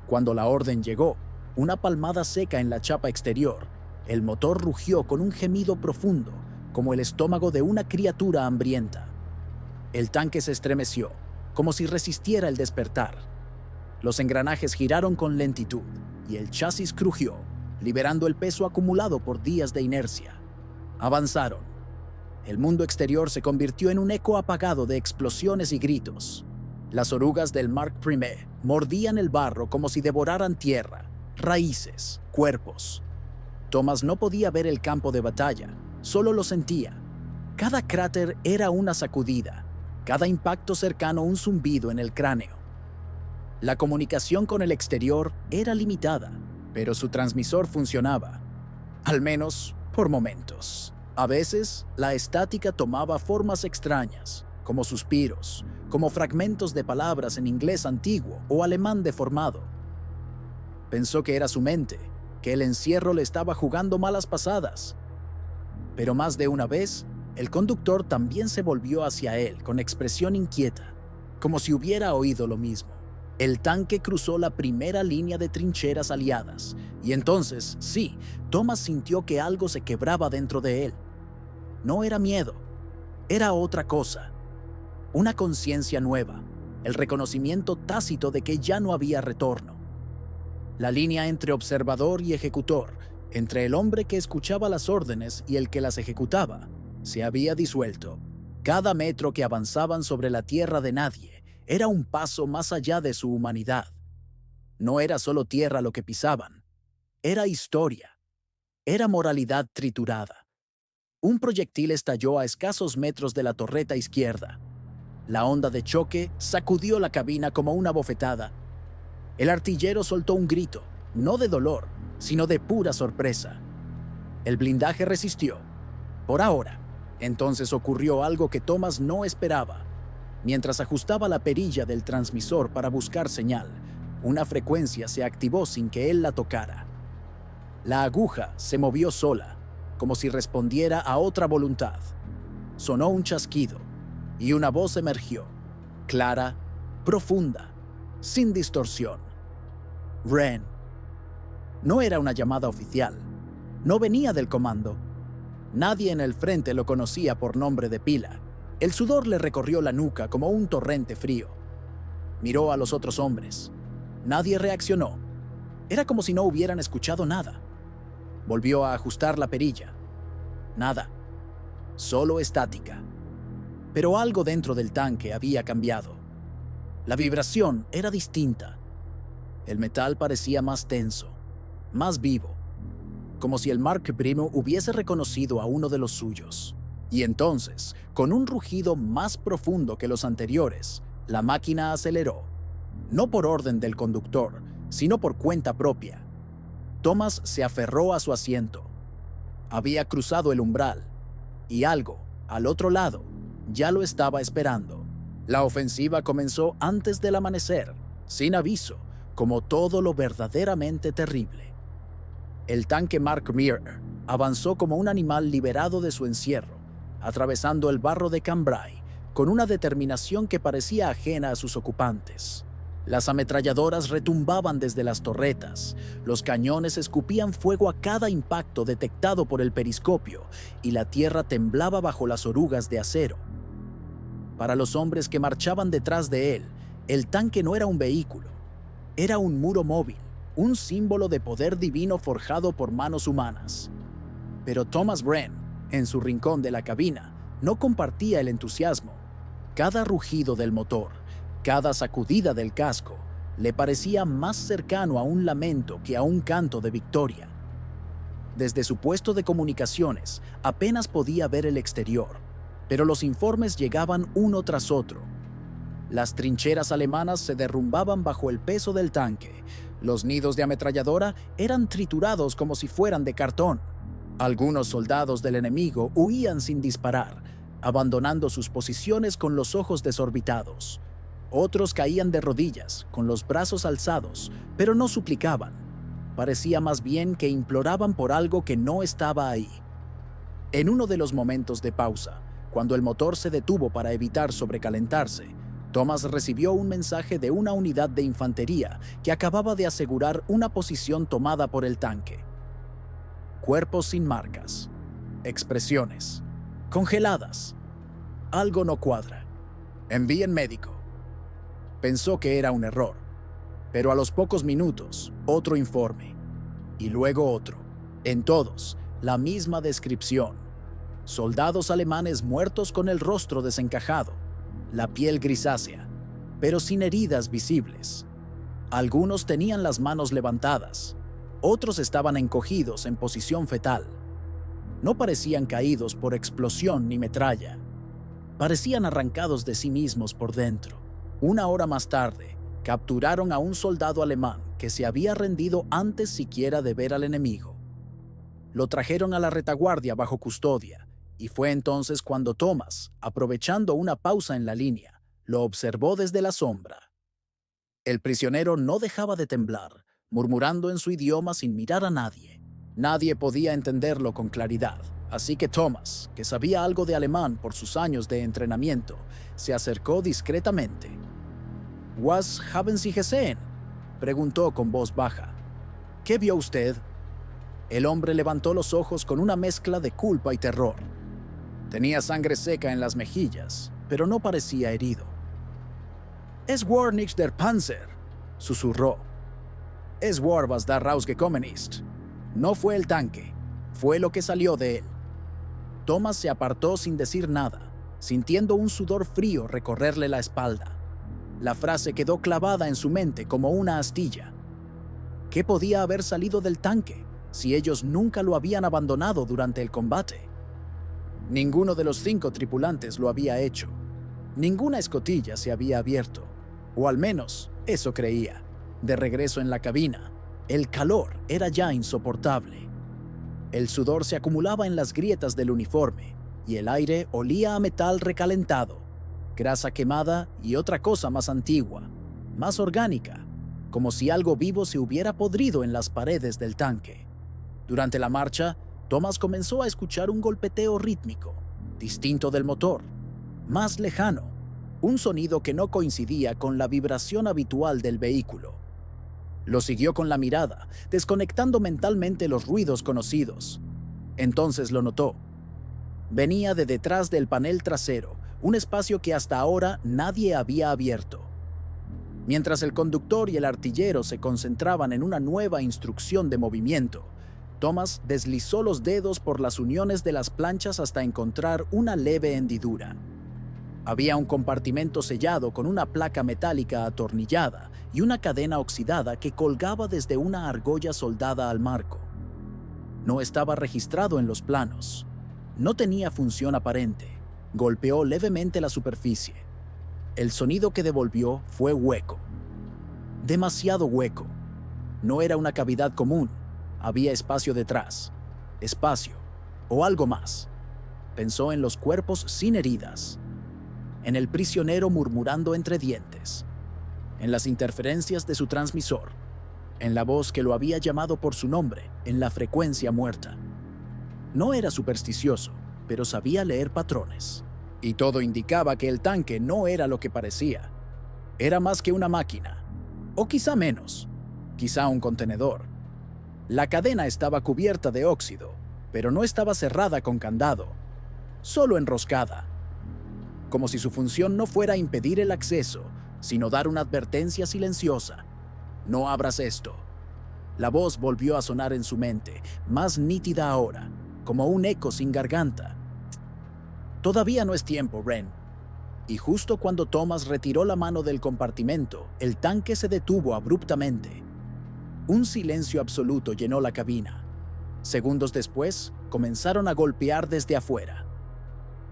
Cuando la orden llegó, una palmada seca en la chapa exterior, el motor rugió con un gemido profundo, como el estómago de una criatura hambrienta. El tanque se estremeció, como si resistiera el despertar. Los engranajes giraron con lentitud y el chasis crujió, liberando el peso acumulado por días de inercia. Avanzaron. El mundo exterior se convirtió en un eco apagado de explosiones y gritos. Las orugas del Mark I mordían el barro como si devoraran tierra, raíces, cuerpos. Thomas no podía ver el campo de batalla, solo lo sentía. Cada cráter era una sacudida, cada impacto cercano un zumbido en el cráneo. La comunicación con el exterior era limitada, pero su transmisor funcionaba, al menos por momentos. A veces, la estática tomaba formas extrañas, como suspiros, como fragmentos de palabras en inglés antiguo o alemán deformado. Pensó que era su mente, que el encierro le estaba jugando malas pasadas. Pero más de una vez, el conductor también se volvió hacia él con expresión inquieta, como si hubiera oído lo mismo. El tanque cruzó la primera línea de trincheras aliadas, y entonces, sí, Thomas sintió que algo se quebraba dentro de él. No era miedo, era otra cosa. Una conciencia nueva, el reconocimiento tácito de que ya no había retorno. La línea entre observador y ejecutor, entre el hombre que escuchaba las órdenes y el que las ejecutaba, se había disuelto. Cada metro que avanzaban sobre la tierra de nadie era un paso más allá de su humanidad. No era solo tierra lo que pisaban, era historia, era moralidad triturada. Un proyectil estalló a escasos metros de la torreta izquierda. La onda de choque sacudió la cabina como una bofetada. El artillero soltó un grito, no de dolor, sino de pura sorpresa. El blindaje resistió. Por ahora. Entonces ocurrió algo que Thomas no esperaba. Mientras ajustaba la perilla del transmisor para buscar señal, una frecuencia se activó sin que él la tocara. La aguja se movió sola, como si respondiera a otra voluntad. Sonó un chasquido, y una voz emergió, clara, profunda, sin distorsión. Wren. No era una llamada oficial. No venía del comando. Nadie en el frente lo conocía por nombre de pila. El sudor le recorrió la nuca como un torrente frío. Miró a los otros hombres. Nadie reaccionó. Era como si no hubieran escuchado nada. Volvió a ajustar la perilla. Nada. Solo estática. Pero algo dentro del tanque había cambiado. La vibración era distinta. El metal parecía más tenso, más vivo, como si el Mark I hubiese reconocido a uno de los suyos. Y entonces, con un rugido más profundo que los anteriores, la máquina aceleró. No por orden del conductor, sino por cuenta propia. Thomas se aferró a su asiento. Había cruzado el umbral, y algo, al otro lado, ya lo estaba esperando. La ofensiva comenzó antes del amanecer, sin aviso, como todo lo verdaderamente terrible. El tanque Mark I avanzó como un animal liberado de su encierro, atravesando el barro de Cambrai, con una determinación que parecía ajena a sus ocupantes. Las ametralladoras retumbaban desde las torretas, los cañones escupían fuego a cada impacto detectado por el periscopio y la tierra temblaba bajo las orugas de acero. Para los hombres que marchaban detrás de él, el tanque no era un vehículo, era un muro móvil, un símbolo de poder divino forjado por manos humanas. Pero Thomas Wren, en su rincón de la cabina, no compartía el entusiasmo. Cada rugido del motor, cada sacudida del casco, le parecía más cercano a un lamento que a un canto de victoria. Desde su puesto de comunicaciones, apenas podía ver el exterior, pero los informes llegaban uno tras otro. Las trincheras alemanas se derrumbaban bajo el peso del tanque. Los nidos de ametralladora eran triturados como si fueran de cartón. Algunos soldados del enemigo huían sin disparar, abandonando sus posiciones con los ojos desorbitados. Otros caían de rodillas, con los brazos alzados, pero no suplicaban. Parecía más bien que imploraban por algo que no estaba ahí. En uno de los momentos de pausa, cuando el motor se detuvo para evitar sobrecalentarse, Thomas recibió un mensaje de una unidad de infantería que acababa de asegurar una posición tomada por el tanque. Cuerpos sin marcas, expresiones, congeladas. Algo no cuadra. Envíen médico. Pensó que era un error, pero a los pocos minutos, otro informe, y luego otro. En todos, la misma descripción. Soldados alemanes muertos con el rostro desencajado, la piel grisácea, pero sin heridas visibles. Algunos tenían las manos levantadas, otros estaban encogidos en posición fetal. No parecían caídos por explosión ni metralla. Parecían arrancados de sí mismos por dentro. Una hora más tarde, capturaron a un soldado alemán que se había rendido antes siquiera de ver al enemigo. Lo trajeron a la retaguardia bajo custodia, y fue entonces cuando Thomas, aprovechando una pausa en la línea, lo observó desde la sombra. El prisionero no dejaba de temblar, murmurando en su idioma sin mirar a nadie. Nadie podía entenderlo con claridad, así que Thomas, que sabía algo de alemán por sus años de entrenamiento, se acercó discretamente. «¿Was haben Sie gesehen?», preguntó con voz baja. «¿Qué vio usted?». El hombre levantó los ojos con una mezcla de culpa y terror. Tenía sangre seca en las mejillas, pero no parecía herido. «Es war nicht der Panzer», susurró. «Es war was da rausgekommen ist». No fue el tanque, fue lo que salió de él. Thomas se apartó sin decir nada, sintiendo un sudor frío recorrerle la espalda. La frase quedó clavada en su mente como una astilla. ¿Qué podía haber salido del tanque si ellos nunca lo habían abandonado durante el combate? Ninguno de los 5 tripulantes lo había hecho. Ninguna escotilla se había abierto, o al menos eso creía. De regreso en la cabina, el calor era ya insoportable. El sudor se acumulaba en las grietas del uniforme y el aire olía a metal recalentado, grasa quemada y otra cosa más antigua, más orgánica, como si algo vivo se hubiera podrido en las paredes del tanque. Durante la marcha, Thomas comenzó a escuchar un golpeteo rítmico, distinto del motor, más lejano, un sonido que no coincidía con la vibración habitual del vehículo. Lo siguió con la mirada, desconectando mentalmente los ruidos conocidos. Entonces lo notó. Venía de detrás del panel trasero, un espacio que hasta ahora nadie había abierto. Mientras el conductor y el artillero se concentraban en una nueva instrucción de movimiento, Thomas deslizó los dedos por las uniones de las planchas hasta encontrar una leve hendidura. Había un compartimento sellado con una placa metálica atornillada y una cadena oxidada que colgaba desde una argolla soldada al marco. No estaba registrado en los planos. No tenía función aparente. Golpeó levemente la superficie. El sonido que devolvió fue hueco. Demasiado hueco. No era una cavidad común. Había espacio detrás. Espacio. O algo más. Pensó en los cuerpos sin heridas. En el prisionero murmurando entre dientes. En las interferencias de su transmisor. En la voz que lo había llamado por su nombre, en la frecuencia muerta. No era supersticioso, pero sabía leer patrones. Y todo indicaba que el tanque no era lo que parecía. Era más que una máquina. O quizá menos. Quizá un contenedor. La cadena estaba cubierta de óxido, pero no estaba cerrada con candado. Solo enroscada. Como si su función no fuera impedir el acceso, sino dar una advertencia silenciosa. No abras esto. La voz volvió a sonar en su mente, más nítida ahora, como un eco sin garganta. Todavía no es tiempo, Wren. Y justo cuando Thomas retiró la mano del compartimento, el tanque se detuvo abruptamente. Un silencio absoluto llenó la cabina. Segundos después, comenzaron a golpear desde afuera.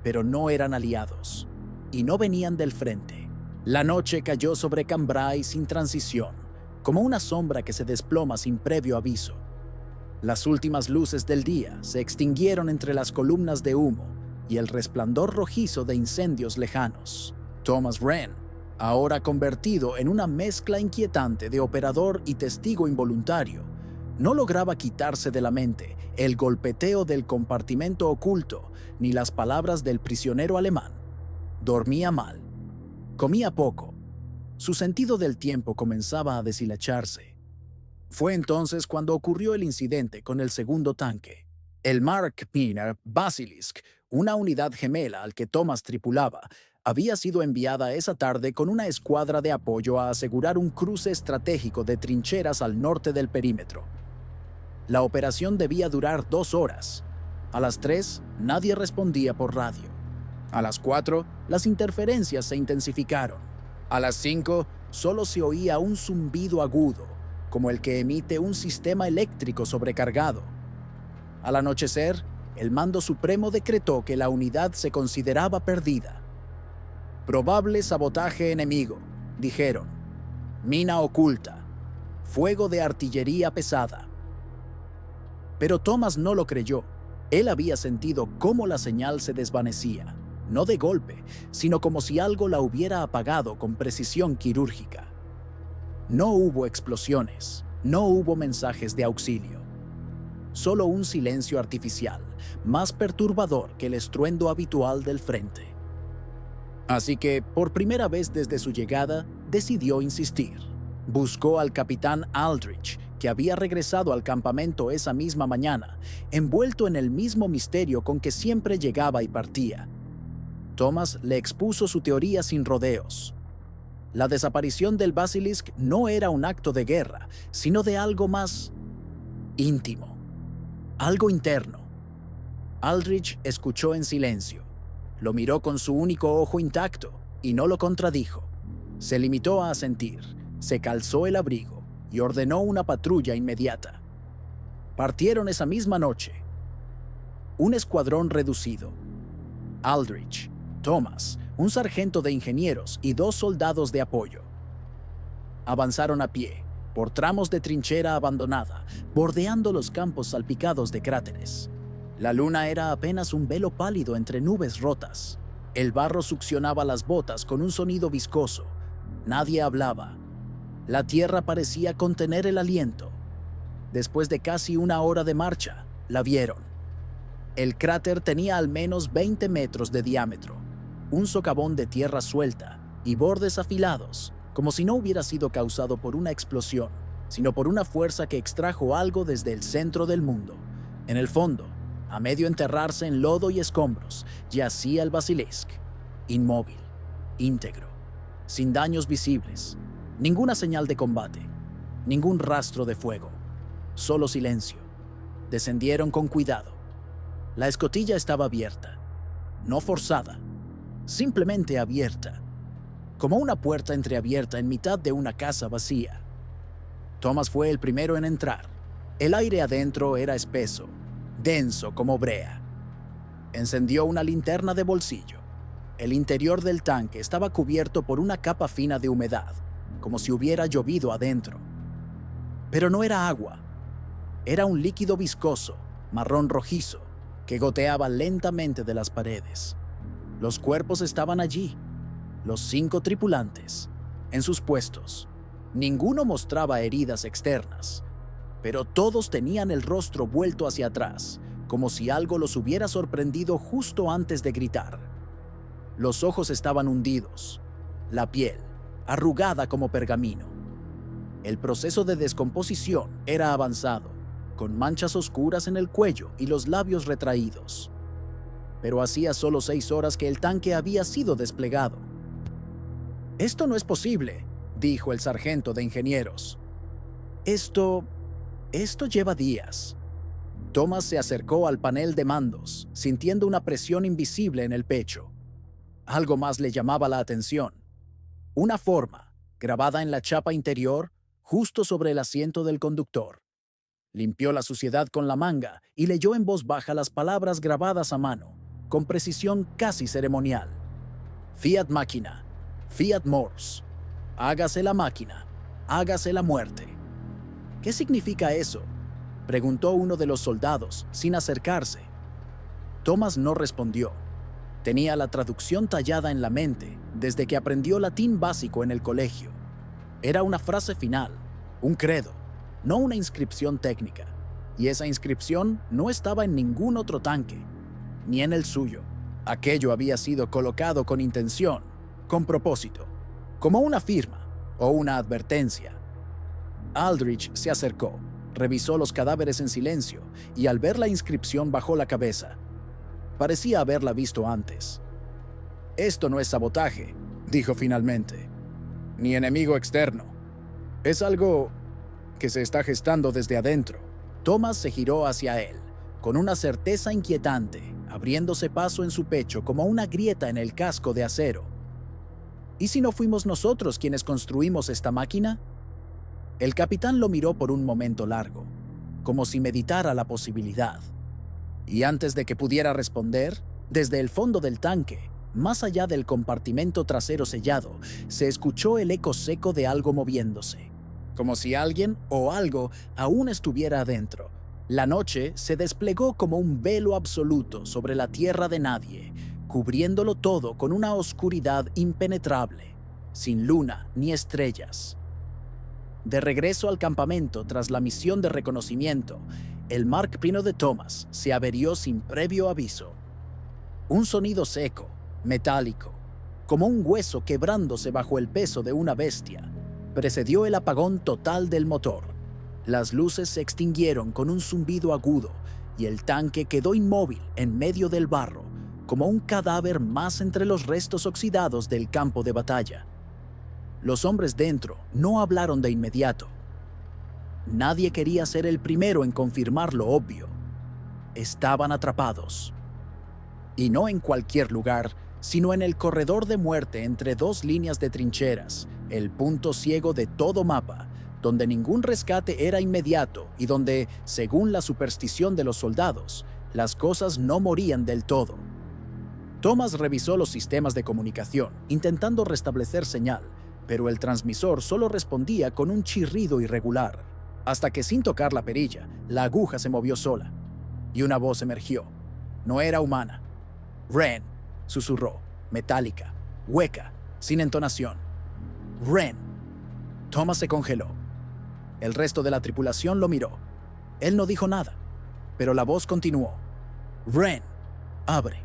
Pero no eran aliados, y no venían del frente. La noche cayó sobre Cambrai sin transición, como una sombra que se desploma sin previo aviso. Las últimas luces del día se extinguieron entre las columnas de humo y el resplandor rojizo de incendios lejanos. Thomas Wren, ahora convertido en una mezcla inquietante de operador y testigo involuntario, no lograba quitarse de la mente el golpeteo del compartimento oculto ni las palabras del prisionero alemán. Dormía mal. Comía poco. Su sentido del tiempo comenzaba a deshilacharse. Fue entonces cuando ocurrió el incidente con el segundo tanque. El Mark-Piner Basilisk, una unidad gemela al que Thomas tripulaba, había sido enviada esa tarde con una escuadra de apoyo a asegurar un cruce estratégico de trincheras al norte del perímetro. La operación debía durar 2 horas. A las 3, nadie respondía por radio. A las 4, las interferencias se intensificaron. A las 5, solo se oía un zumbido agudo, como el que emite un sistema eléctrico sobrecargado. Al anochecer, el mando supremo decretó que la unidad se consideraba perdida. Probable sabotaje enemigo, dijeron. Mina oculta. Fuego de artillería pesada. Pero Thomas no lo creyó. Él había sentido cómo la señal se desvanecía, no de golpe, sino como si algo la hubiera apagado con precisión quirúrgica. No hubo explosiones, no hubo mensajes de auxilio. Solo un silencio artificial, más perturbador que el estruendo habitual del frente. Así que, por primera vez desde su llegada, decidió insistir. Buscó al capitán Aldrich, que había regresado al campamento esa misma mañana, envuelto en el mismo misterio con que siempre llegaba y partía. Thomas le expuso su teoría sin rodeos. La desaparición del Basilisk no era un acto de guerra, sino de algo más íntimo, algo interno. Aldrich escuchó en silencio. Lo miró con su único ojo intacto y no lo contradijo. Se limitó a asentir, se calzó el abrigo y ordenó una patrulla inmediata. Partieron esa misma noche. Un escuadrón reducido. Aldrich, Thomas, un sargento de ingenieros y 2 soldados de apoyo. Avanzaron a pie, por tramos de trinchera abandonada, bordeando los campos salpicados de cráteres. La luna era apenas un velo pálido entre nubes rotas. El barro succionaba las botas con un sonido viscoso. Nadie hablaba. La tierra parecía contener el aliento. Después de casi 1 hora de marcha, la vieron. El cráter tenía al menos 20 metros de diámetro, un socavón de tierra suelta y bordes afilados, como si no hubiera sido causado por una explosión, sino por una fuerza que extrajo algo desde el centro del mundo. En el fondo, a medio enterrarse en lodo y escombros, yacía el Basilisk, inmóvil, íntegro, sin daños visibles, Ninguna señal de combate, ningún rastro de fuego, solo silencio. Descendieron con cuidado. La escotilla estaba abierta, no forzada, simplemente abierta, como una puerta entreabierta en mitad de una casa vacía. Thomas fue el primero en entrar. El aire adentro era espeso, denso como brea. Encendió una linterna de bolsillo. El interior del tanque estaba cubierto por una capa fina de humedad, como si hubiera llovido adentro. Pero no era agua. Era un líquido viscoso, marrón rojizo, que goteaba lentamente de las paredes. Los cuerpos estaban allí, los 5 tripulantes, en sus puestos. Ninguno mostraba heridas externas, pero todos tenían el rostro vuelto hacia atrás, como si algo los hubiera sorprendido justo antes de gritar. Los ojos estaban hundidos, la piel arrugada como pergamino. El proceso de descomposición era avanzado, con manchas oscuras en el cuello y los labios retraídos. Pero hacía solo 6 horas que el tanque había sido desplegado. «Esto no es posible», dijo el sargento de ingenieros. Esto lleva días». Thomas se acercó al panel de mandos, sintiendo una presión invisible en el pecho. Algo más le llamaba la atención. Una forma, grabada en la chapa interior, justo sobre el asiento del conductor. Limpió la suciedad con la manga y leyó en voz baja las palabras grabadas a mano, con precisión casi ceremonial. Fiat máquina, Fiat mors. Hágase la máquina, hágase la muerte. ¿Qué significa eso?, preguntó uno de los soldados, sin acercarse. Thomas no respondió. Tenía la traducción tallada en la mente desde que aprendió latín básico en el colegio. Era una frase final, un credo, no una inscripción técnica. Y esa inscripción no estaba en ningún otro tanque, ni en el suyo. Aquello había sido colocado con intención, con propósito, como una firma o una advertencia. Aldrich se acercó, revisó los cadáveres en silencio y al ver la inscripción bajó la cabeza. Parecía haberla visto antes. «Esto no es sabotaje», dijo finalmente, «ni enemigo externo. Es algo que se está gestando desde adentro». Thomas se giró hacia él, con una certeza inquietante, abriéndose paso en su pecho como una grieta en el casco de acero. ¿Y si no fuimos nosotros quienes construimos esta máquina? El capitán lo miró por un momento largo, como si meditara la posibilidad. Y antes de que pudiera responder, desde el fondo del tanque, más allá del compartimento trasero sellado, se escuchó el eco seco de algo moviéndose, como si alguien o algo aún estuviera adentro. La noche se desplegó como un velo absoluto sobre la tierra de nadie, cubriéndolo todo con una oscuridad impenetrable, sin luna ni estrellas. De regreso al campamento tras la misión de reconocimiento, el Mark I de Thomas se averió sin previo aviso. Un sonido seco, metálico, como un hueso quebrándose bajo el peso de una bestia, precedió el apagón total del motor. Las luces se extinguieron con un zumbido agudo y el tanque quedó inmóvil en medio del barro, como un cadáver más entre los restos oxidados del campo de batalla. Los hombres dentro no hablaron de inmediato. Nadie quería ser el primero en confirmar lo obvio. Estaban atrapados. Y no en cualquier lugar, sino en el corredor de muerte entre 2 líneas de trincheras, el punto ciego de todo mapa, donde ningún rescate era inmediato y donde, según la superstición de los soldados, las cosas no morían del todo. Thomas revisó los sistemas de comunicación, intentando restablecer señal, pero el transmisor solo respondía con un chirrido irregular, hasta que sin tocar la perilla, la aguja se movió sola, y una voz emergió. No era humana. «Ren», susurró, metálica, hueca, sin entonación. «Ren». Thomas se congeló. El resto de la tripulación lo miró. Él no dijo nada, pero la voz continuó. «Ren, abre».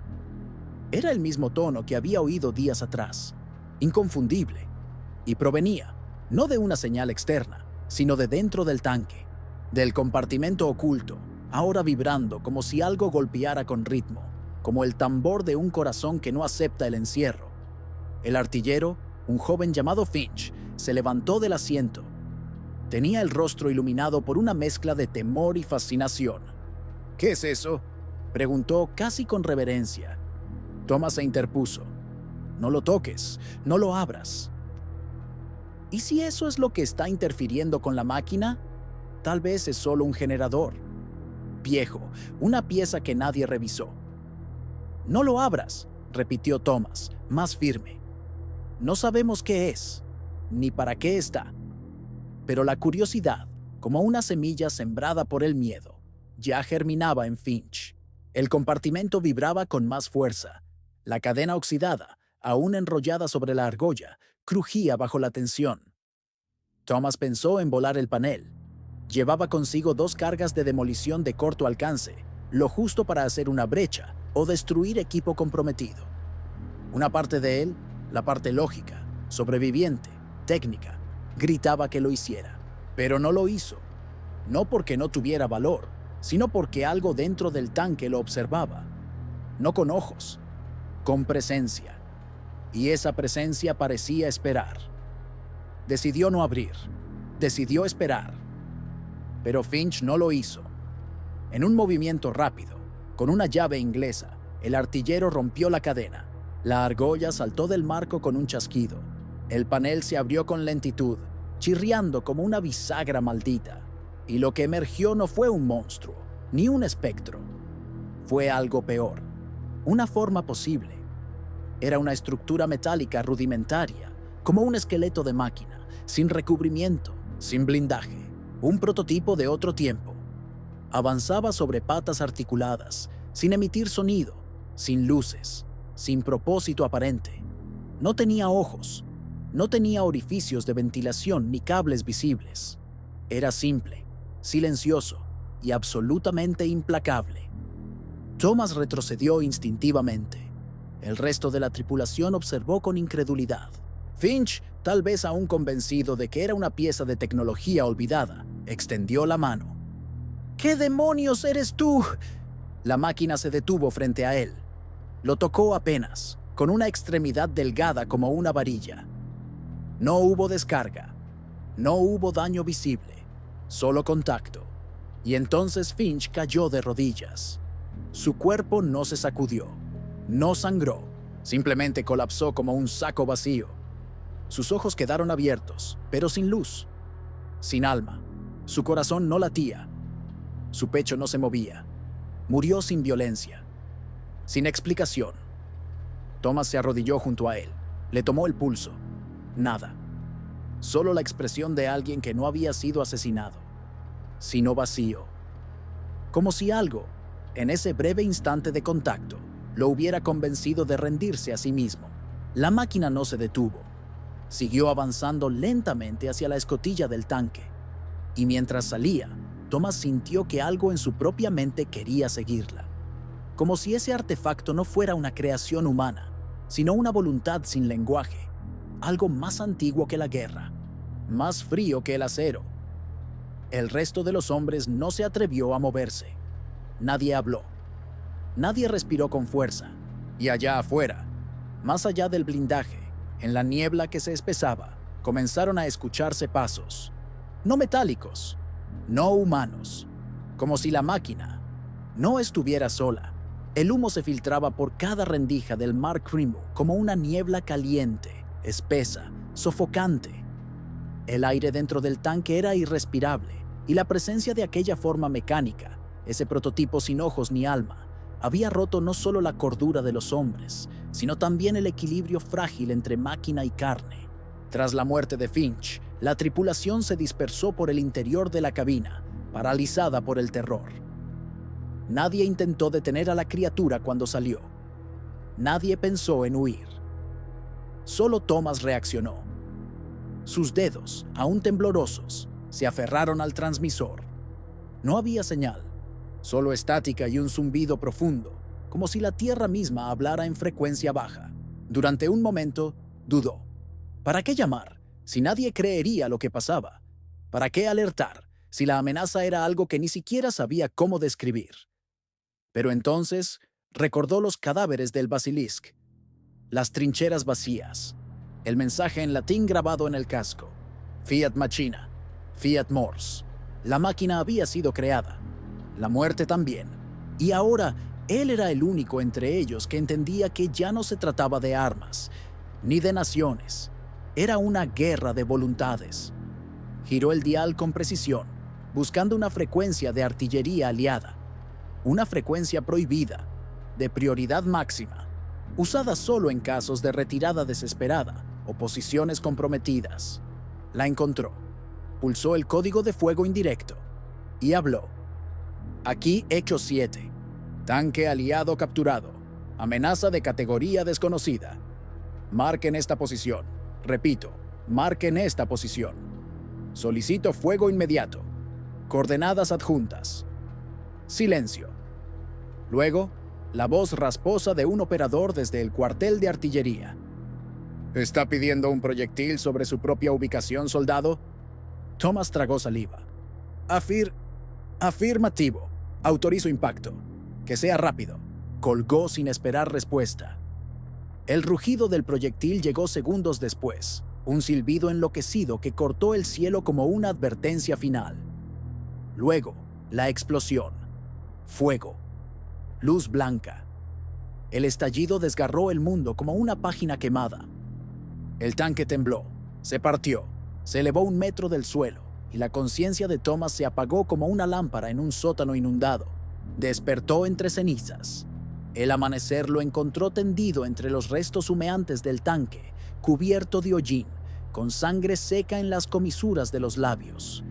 Era el mismo tono que había oído días atrás, inconfundible, y provenía, no de una señal externa, sino de dentro del tanque, del compartimento oculto, ahora vibrando como si algo golpeara con ritmo, como el tambor de un corazón que no acepta el encierro. El artillero, un joven llamado Finch, se levantó del asiento. Tenía el rostro iluminado por una mezcla de temor y fascinación. «¿Qué es eso?», preguntó casi con reverencia. Thomas se interpuso. «No lo toques, no lo abras». ¿Y si eso es lo que está interfiriendo con la máquina? Tal vez es solo un generador. Viejo, una pieza que nadie revisó. «No lo abras», repitió Thomas, más firme. «No sabemos qué es, ni para qué está». Pero la curiosidad, como una semilla sembrada por el miedo, ya germinaba en Finch. El compartimento vibraba con más fuerza. La cadena oxidada, aún enrollada sobre la argolla, crujía bajo la tensión. Thomas pensó en volar el panel. Llevaba consigo 2 cargas de demolición de corto alcance, lo justo para hacer una brecha o destruir equipo comprometido. Una parte de él, la parte lógica, sobreviviente, técnica, gritaba que lo hiciera, pero no lo hizo. No porque no tuviera valor, sino porque algo dentro del tanque lo observaba. No con ojos, con presencia. Y esa presencia parecía esperar. Decidió no abrir. Decidió esperar. Pero Finch no lo hizo. En un movimiento rápido, con una llave inglesa, el artillero rompió la cadena. La argolla saltó del marco con un chasquido. El panel se abrió con lentitud, chirriando como una bisagra maldita. Y lo que emergió no fue un monstruo, ni un espectro. Fue algo peor. Una forma posible. Era una estructura metálica rudimentaria, como un esqueleto de máquina, sin recubrimiento, sin blindaje. Un prototipo de otro tiempo. Avanzaba sobre patas articuladas, sin emitir sonido, sin luces, sin propósito aparente. No tenía ojos, no tenía orificios de ventilación ni cables visibles. Era simple, silencioso y absolutamente implacable. Thomas retrocedió instintivamente. El resto de la tripulación observó con incredulidad. Finch, tal vez aún convencido de que era una pieza de tecnología olvidada, extendió la mano. «¿Qué demonios eres tú?». La máquina se detuvo frente a él. Lo tocó apenas, con una extremidad delgada como una varilla. No hubo descarga. No hubo daño visible. Solo contacto. Y entonces Finch cayó de rodillas. Su cuerpo no se sacudió. No sangró. Simplemente colapsó como un saco vacío. Sus ojos quedaron abiertos, pero sin luz. Sin alma. Su corazón no latía. Su pecho no se movía. Murió sin violencia. Sin explicación. Thomas se arrodilló junto a él. Le tomó el pulso. Nada. Solo la expresión de alguien que no había sido asesinado, sino vacío. Como si algo, en ese breve instante de contacto, lo hubiera convencido de rendirse a sí mismo. La máquina no se detuvo. Siguió avanzando lentamente hacia la escotilla del tanque. Y mientras salía, Thomas sintió que algo en su propia mente quería seguirla. Como si ese artefacto no fuera una creación humana, sino una voluntad sin lenguaje. Algo más antiguo que la guerra, más frío que el acero. El resto de los hombres no se atrevió a moverse. Nadie habló. Nadie respiró con fuerza. Y allá afuera, más allá del blindaje, en la niebla que se espesaba, comenzaron a escucharse pasos. No metálicos, no humanos, como si la máquina no estuviera sola. El humo se filtraba por cada rendija del Mark Crimo como una niebla caliente, espesa, sofocante. El aire dentro del tanque era irrespirable, y la presencia de aquella forma mecánica, ese prototipo sin ojos ni alma, había roto no solo la cordura de los hombres, sino también el equilibrio frágil entre máquina y carne. Tras la muerte de Finch, la tripulación se dispersó por el interior de la cabina, paralizada por el terror. Nadie intentó detener a la criatura cuando salió. Nadie pensó en huir. Solo Thomas reaccionó. Sus dedos, aún temblorosos, se aferraron al transmisor. No había señal, solo estática y un zumbido profundo, como si la tierra misma hablara en frecuencia baja. Durante un momento, dudó. ¿Para qué llamar, si nadie creería lo que pasaba? ¿Para qué alertar, si la amenaza era algo que ni siquiera sabía cómo describir? Pero entonces recordó los cadáveres del Basilisk, las trincheras vacías, El mensaje en latín grabado en el casco. Fiat Machina, Fiat Mors. La máquina había sido creada. La muerte también. Y ahora él era el único entre ellos que entendía que ya no se trataba de armas, ni de naciones. Era una guerra de voluntades. Giró el dial con precisión, buscando una frecuencia de artillería aliada. Una frecuencia prohibida, de prioridad máxima, usada solo en casos de retirada desesperada o posiciones comprometidas. La encontró, pulsó el código de fuego indirecto y habló. Aquí Echo 7. Tanque aliado capturado. Amenaza de categoría desconocida. Marquen esta posición. Repito, marquen esta posición. Solicito fuego inmediato. Coordenadas adjuntas. Silencio. Luego, la voz rasposa de un operador desde el cuartel de artillería. ¿Está pidiendo un proyectil sobre su propia ubicación, soldado? Thomas tragó saliva. Afirmativo. Autorizo impacto. Que sea rápido. Colgó sin esperar respuesta. El rugido del proyectil llegó segundos después, un silbido enloquecido que cortó el cielo como una advertencia final. Luego, la explosión. Fuego. Luz blanca. El estallido desgarró el mundo como una página quemada. El tanque tembló, se partió, se elevó 1 metro del suelo y la conciencia de Thomas se apagó como una lámpara en un sótano inundado. Despertó entre cenizas. El amanecer lo encontró tendido entre los restos humeantes del tanque, cubierto de hollín, con sangre seca en las comisuras de los labios.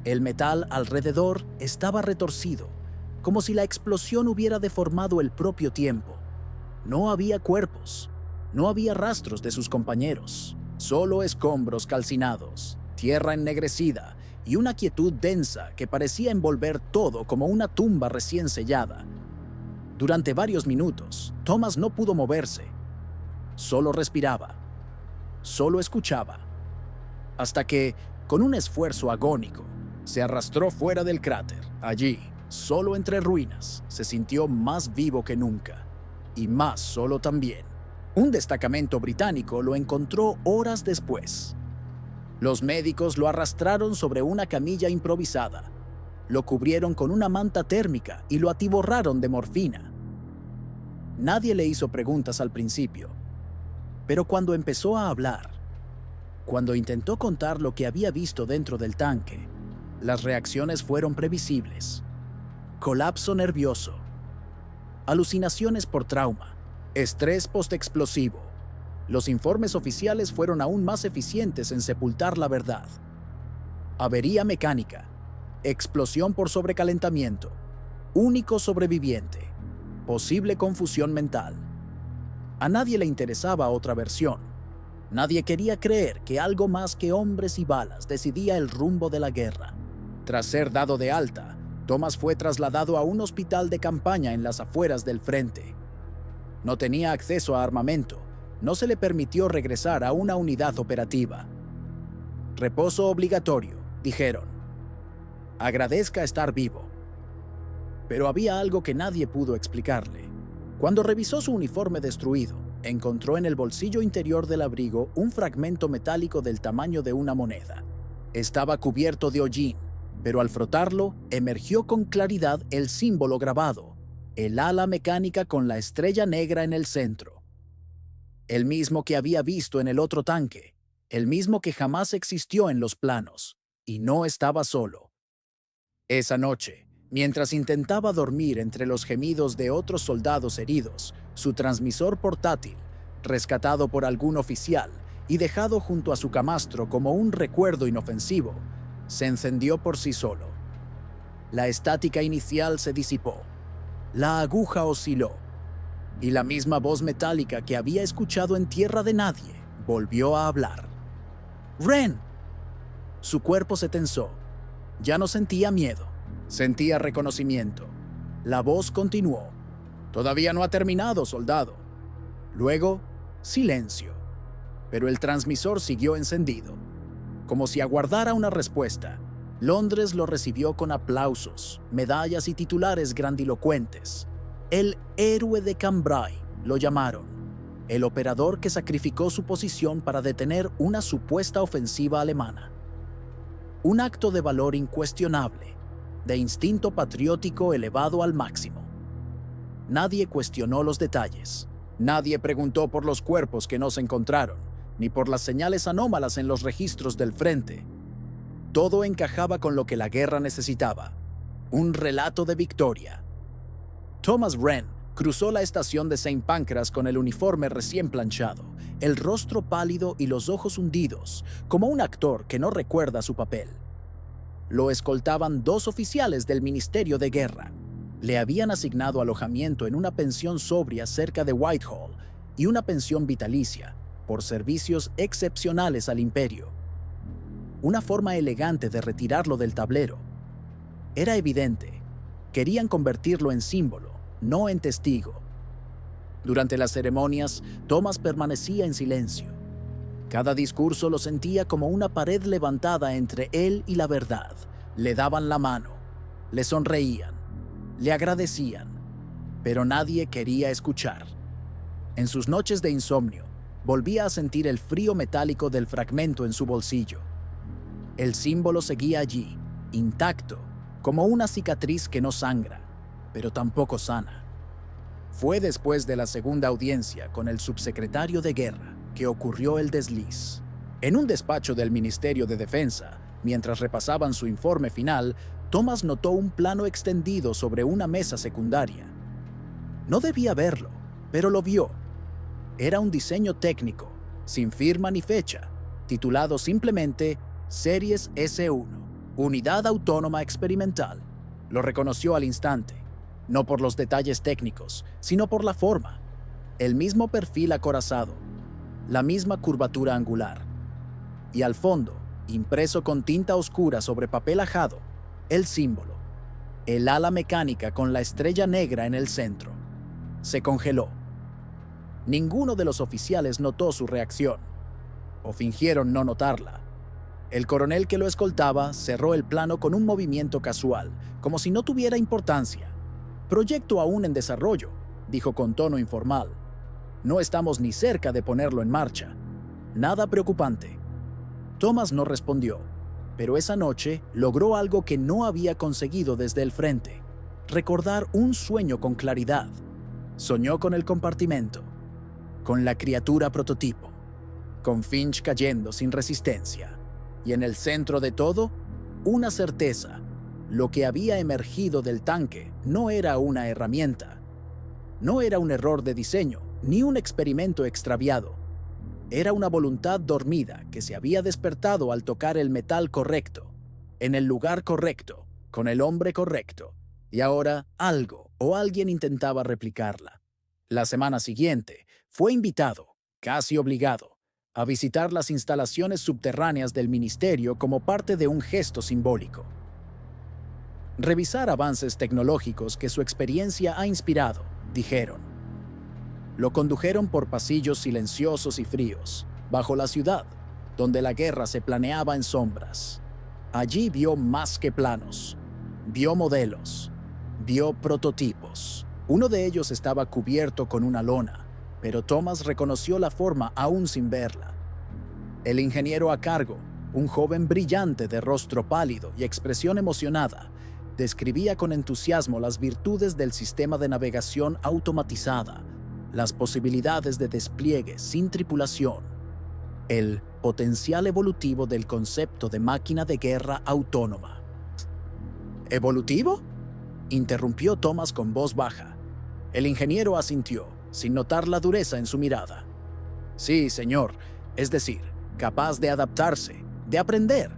El metal alrededor estaba retorcido, como si la explosión hubiera deformado el propio tiempo. No había cuerpos, no había rastros de sus compañeros, solo escombros calcinados, tierra ennegrecida y una quietud densa que parecía envolver todo como una tumba recién sellada. Durante varios minutos, Thomas no pudo moverse. Solo respiraba, solo escuchaba, hasta que, con un esfuerzo agónico, se arrastró fuera del cráter. Allí, solo entre ruinas, se sintió más vivo que nunca, y más solo también. Un destacamento británico lo encontró horas después. Los médicos lo arrastraron sobre una camilla improvisada, lo cubrieron con una manta térmica y lo atiborraron de morfina. Nadie le hizo preguntas al principio, pero cuando empezó a hablar, cuando intentó contar lo que había visto dentro del tanque, las reacciones fueron previsibles. Colapso nervioso, alucinaciones por trauma, estrés postexplosivo. Los informes oficiales fueron aún más eficientes en sepultar la verdad. Avería mecánica, explosión por sobrecalentamiento, único sobreviviente, posible confusión mental. A nadie le interesaba otra versión. Nadie quería creer que algo más que hombres y balas decidía el rumbo de la guerra. Tras ser dado de alta, Thomas fue trasladado a un hospital de campaña en las afueras del frente. No tenía acceso a armamento. No se le permitió regresar a una unidad operativa. Reposo obligatorio, dijeron. Agradezca estar vivo. Pero había algo que nadie pudo explicarle. Cuando revisó su uniforme destruido, encontró en el bolsillo interior del abrigo un fragmento metálico del tamaño de una moneda. Estaba cubierto de hollín, pero al frotarlo, emergió con claridad el símbolo grabado, el ala mecánica con la estrella negra en el centro. El mismo que había visto en el otro tanque, el mismo que jamás existió en los planos, y no estaba solo. Esa noche, mientras intentaba dormir entre los gemidos de otros soldados heridos, su transmisor portátil, rescatado por algún oficial y dejado junto a su camastro como un recuerdo inofensivo, se encendió por sí solo. La estática inicial se disipó. La aguja osciló. Y la misma voz metálica que había escuchado en tierra de nadie volvió a hablar. ¡Ren! Su cuerpo se tensó. Ya no sentía miedo, sentía reconocimiento. La voz continuó. Todavía no ha terminado, soldado. Luego, silencio. Pero el transmisor siguió encendido. Como si aguardara una respuesta, Londres lo recibió con aplausos, medallas y titulares grandilocuentes. El héroe de Cambrai, lo llamaron. el operador que sacrificó su posición para detener una supuesta ofensiva alemana. Un acto de valor incuestionable, de instinto patriótico elevado al máximo. Nadie cuestionó los detalles. Nadie preguntó por los cuerpos que no se encontraron, ni por las señales anómalas en los registros del frente. Todo encajaba con lo que la guerra necesitaba: un relato de victoria. Thomas Wren cruzó la estación de St. Pancras con el uniforme recién planchado, el rostro pálido y los ojos hundidos, como un actor que no recuerda su papel. Lo escoltaban 2 oficiales del Ministerio de Guerra. Le habían asignado alojamiento en una pensión sobria cerca de Whitehall y una pensión vitalicia por servicios excepcionales al imperio. Una forma elegante de retirarlo del tablero. Era evidente, querían convertirlo en símbolo, no en testigo. Durante las ceremonias, Thomas permanecía en silencio. Cada discurso lo sentía como una pared levantada entre él y la verdad. Le daban la mano, le sonreían, le agradecían, pero nadie quería escuchar. En sus noches de insomnio, volvía a sentir el frío metálico del fragmento en su bolsillo. El símbolo seguía allí, intacto, como una cicatriz que no sangra, pero tampoco sana. Fue después de la segunda audiencia con el subsecretario de Guerra que ocurrió el desliz. En un despacho del Ministerio de Defensa, mientras repasaban su informe final, Thomas notó un plano extendido sobre una mesa secundaria. No debía verlo, pero lo vio. Era un diseño técnico, sin firma ni fecha, titulado simplemente Series S1, Unidad Autónoma Experimental. Lo reconoció al instante, no por los detalles técnicos, sino por la forma. El mismo perfil acorazado, la misma curvatura angular. Y al fondo, impreso con tinta oscura sobre papel ajado, el símbolo, el ala mecánica con la estrella negra en el centro. Se congeló. Ninguno de los oficiales notó su reacción, o fingieron no notarla. El coronel que lo escoltaba cerró el plano con un movimiento casual, como si no tuviera importancia. «Proyecto aún en desarrollo», dijo con tono informal. «No estamos ni cerca de ponerlo en marcha. Nada preocupante». Thomas no respondió, pero esa noche logró algo que no había conseguido desde el frente: recordar un sueño con claridad. Soñó con el compartimento, con la criatura prototipo, con Finch cayendo sin resistencia, y en el centro de todo, una certeza: lo que había emergido del tanque no era una herramienta, no era un error de diseño, ni un experimento extraviado. Era una voluntad dormida que se había despertado al tocar el metal correcto, en el lugar correcto, con el hombre correcto, y ahora algo o alguien intentaba replicarla. La semana siguiente, fue invitado, casi obligado, a visitar las instalaciones subterráneas del ministerio como parte de un gesto simbólico. Revisar avances tecnológicos que su experiencia ha inspirado, dijeron. Lo condujeron por pasillos silenciosos y fríos, bajo la ciudad, donde la guerra se planeaba en sombras. Allí vio más que planos, vio modelos, vio prototipos. Uno de ellos estaba cubierto con una lona, pero Thomas reconoció la forma aún sin verla. El ingeniero a cargo, un joven brillante de rostro pálido y expresión emocionada, describía con entusiasmo las virtudes del sistema de navegación automatizada, las posibilidades de despliegue sin tripulación, el potencial evolutivo del concepto de máquina de guerra autónoma. ¿Evolutivo?, interrumpió Thomas con voz baja. El ingeniero asintió, sin notar la dureza en su mirada. Sí, señor, es decir, capaz de adaptarse, de aprender.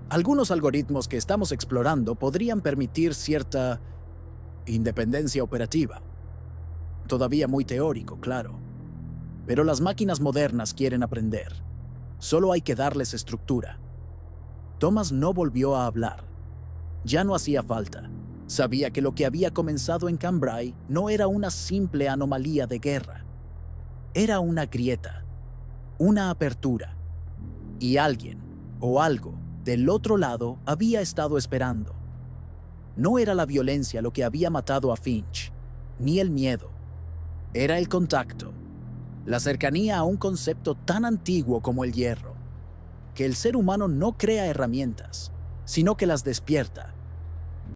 Algunos algoritmos que estamos explorando podrían permitir cierta independencia operativa. Todavía muy teórico, claro. Pero las máquinas modernas quieren aprender. Solo hay que darles estructura. Thomas no volvió a hablar. Ya no hacía falta. Sabía que lo que había comenzado en Cambrai no era una simple anomalía de guerra. Era una grieta, una apertura. Y alguien, o algo, del otro lado había estado esperando. No era la violencia lo que había matado a Finch, ni el miedo. Era el contacto, La cercanía a un concepto tan antiguo como el hierro, que el ser humano no crea herramientas, sino que las despierta,